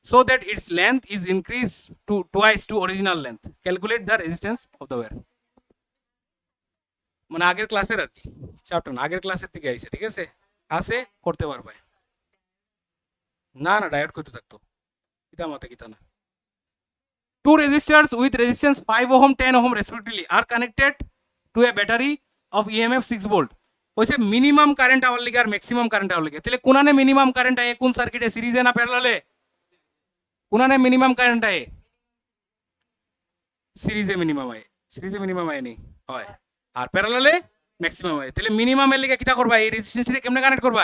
so that its length is increased to twice to original length. Calculate the resistance of the wire. মানে আগের ক্লাসের আর কি চ্যাপ্টার না, আগের ক্লাসের থেকে আইছে, ঠিক আছে, আসে করতে পারবে না, না ডায়োড করতে থাকতো কিতা মতে কিতা না। Two resistors with resistance 5 ohm 10 ohm respectively are connected to a battery of EMF 6 volt. ওইসে মিনিমাম কারেন্ট আওয়ার লিগে আর ম্যাক্সিমাম কারেন্ট আওয়ার লিগে, তাহলে কোনানে মিনিমাম কারেন্ট আয়ে কোন সার্কিটে, সিরিজে না প্যারালালে? কোনানে মিনিমাম কারেন্ট আয়ে সিরিজে মিনিমাম আয়ে, সিরিজে মিনিমাম আয়ে নি হয়, আর প্যারালালে ম্যাক্সিমাম আয়ে। তাহলে মিনিমামের লিগে কিটা করবা, এই রেজিস্ট্যান্সে কেমনে কানেক্ট করবা,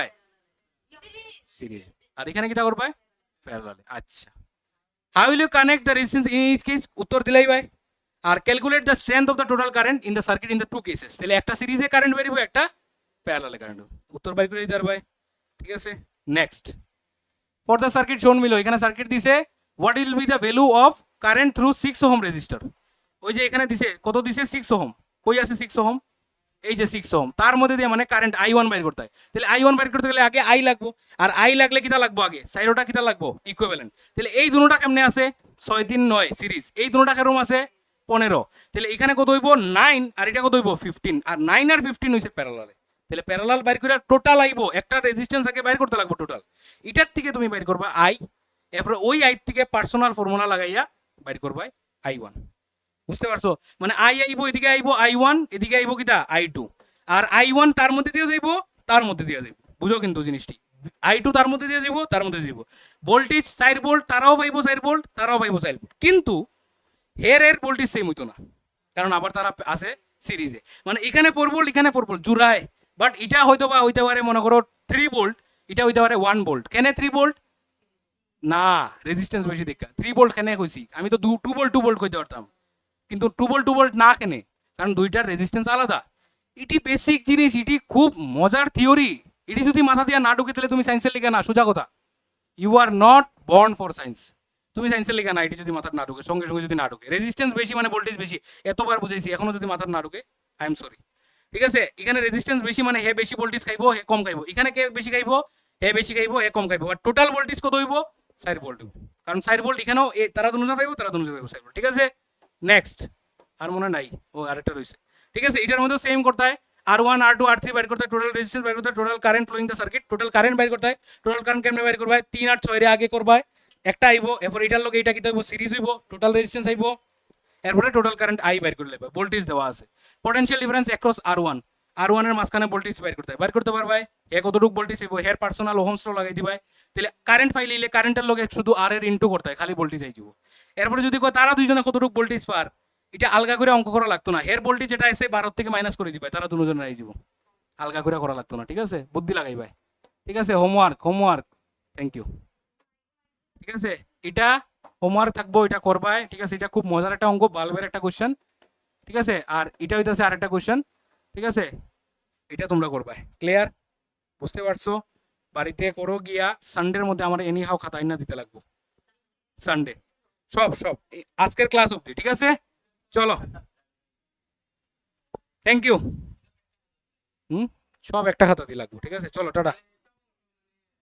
সিরিজ, আর এখানে কিটা করবা প্যারালালে। আচ্ছা, how will you connect the resistance in each case? উত্তর দিলাই ভাই। আর calculate the strength of the total current in the circuit in the two cases, তাহলে একটা সিরিজে কারেন্ট বেরিব, একটা প্যারালালে কারেন্ট, উত্তর বাই করে দিতে ভাই। ঠিক আছে, নেক্সট ফর দ্য সার্কিট শোন মিলো, এখানে সার্কিট দিছে what will be the value of current through 6 ohm register. ওই যে এখানে দিছে কত দিছে 6 ওহম, কই আছে 6 ওহম, এই যে 6 ওহম, তার মধ্যে দিয়ে মানে কারেন্ট I1 বাইর করতে হয়। তাহলে I1 বাইর করতে গেলে আগে I লাগবো, আর I লাগলে কিটা লাগবো, আগে সাইরোটা কিটা লাগবো, ইকুইভ্যালেন্ট। তাহলে এই দুটোটা কেমনে আছে 6 3 9 সিরিজ, এই দুটোটা কেরম আছে 15, তাহলে এখানে কত হইব 9 আর এটা কত হইব 15, আর 9 আর 15 হইছে প্যারালালে। তাহলে প্যারালাল বাইর করে টোটাল আইব, একটা রেজিস্ট্যান্স আগে বাইর করতে লাগবো টোটাল, এটার থেকে তুমি বাইর করবা I, এরপর ওই I থেকে পার্সোনাল ফর্মুলা লাগাইয়া বাইর করবা I1। বুঝতে পারছো, মানে আই আইব এদিকে আইব I1, এদিকে আইব কিটা I2, আর I1 তার মধ্যে দিয়ে যাইব, তার মধ্যে দিয়ে যাইব, বুঝো কিন্তু জিনিসটি, I2 তার মধ্যে দিয়ে যাইব, তার মধ্যে যাইব। ভোল্টেজ 4 ভোল্ট, তারাও পাইব 4 ভোল্ট, তারাও পাইব 4 ভোল্ট, কিন্তু এর ভোল্টেজ সেম হইতো না, কারণ আবার তারা আছে সিরিজে, মানে এখানে 4 ভোল্ট এখানে 4 ভোল্ট জুড়ায়, বাট এটা হয়তো বা হইতে পারে মনে করো 3 ভোল্ট, এটা হইতে পারে 1 ভোল্ট। কেন 3 ভোল্ট না, রেজিস্ট্যান্স বেশি দেখা 3 ভোল্ট কেন কইছি, আমি তো 2 ভোল্ট 2 ভোল্ট কইতে পারতাম, কিন্তু 2 ভোল্ট না কেনে, কারণ দুইটার রেজিস্ট্যান্স আলাদা। এটি বেসিক জিনিস, এটি খুব মজার থিওরি, এটি যদি মাথা দিয়ে না ঢুকে তাহলে তুমি সায়েন্সের লিখে না, সোজা কথা, you are not born for science, তুমি সায়েন্সের লিখে না, এটি যদি মাথার না ঢুকে, সঙ্গে সঙ্গে যদি না ঢুকে, রেজিস্ট্যান্স বেশি মানে ভোল্টেজ বেশি, এতবার বুঝাইছি, এখনো যদি মাথার না ঢুকে আই এম সরি। ঠিক আছে, এখানে রেজিস্ট্যান্স বেশি মানে হে বেশি ভোল্টেজ খাইবো, হে কম খাইবো, এখানে কে বেশি খাইবো, হে বেশি খাইবো, হে কম খাইবো, আর টোটাল ভোল্টেজ কত হইব 4 ভোল্ট, কারণ 4 ভোল্ট এখানেও তারা দুজন পাইবো, তারা দুজন পাইবো 4 ভোল্ট। ঠিক আছে, নেক্সট আর মনে নাই, ও আরেকটা রয়েছে। ঠিক আছে, এটার মধ্যে সেম করতে হয়, R1 R2 R3 বাইর করতে হয়, টোটাল রেজিস্ট্যান্স বাইর করতে হয়, total current flowing the circuit, total current বাইর করতে হয়, টোটাল কারেন্ট কেমনে বাইর করবা 3 আর 6 এর আগে করবা, একটা আইবো, এরপর এটার লগে এটা কি হইব সিরিজ হইব, টোটাল রেজিস্ট্যান্স আইবো, এরপরে টোটাল কারেন্ট I বাইর করে নেবে, ভোল্টেজ দেওয়া আছে, পটেনশিয়াল ডিফারেন্স অ্যাক্রস R1 এর মাঝখানে ভোল্টেজ বাইর করতে হয়, বাইর করতে পারবাই এ কতটুকু ভোল্টেজ হইব, হেয়ার পার্সোনাল ওহমস ল লাগাই দিবাই, তাহলে কারেন্ট ফাইলে কারেন্টের লগে শুধু R এর ইনটু করতে হয়, খালি ভোল্টেজ আইব। এরপরে যদি কয় তারা দুইজনে কতটুকু ভোল্টেজ পার, এটা আলগা করে অঙ্ক করা লাগতো না, হেয়ার ভোল্টেজ যেটা আছে 12 থেকে মাইনাস করে দিবাই, তারা দুজনে আই যাব, আলগা করে করা লাগতো না। ঠিক আছে, বুদ্ধি লাগাইবাই। ঠিক আছে, হোমওয়ার্ক হোমওয়ার্ক, থ্যাংক ইউ। ঠিক আছে, এটা হোমওয়ার্ক থাকবো, এটা করবাই। ঠিক আছে, এটা খুব মজার একটা অঙ্ক, বাল্বের একটা কোশ্চেন। ঠিক আছে, আর এটা হইতাছে আরেকটা কোশ্চেন, ঠিক আছে, এটা তোমরা করবা। ক্লিয়ার? বুঝতে পারছো? বাড়িতে করো গিয়া, সানডের মধ্যে আমার এনি হাও খাতা আইনা দিতে লাগবো। সানডে সব সব আজকের ক্লাস অবধি, ঠিক আছে? চলো, থ্যাংক ইউ। হুম, সব একটা খাতা দিয়ে লাগবো, ঠিক আছে? চলো, টাটা।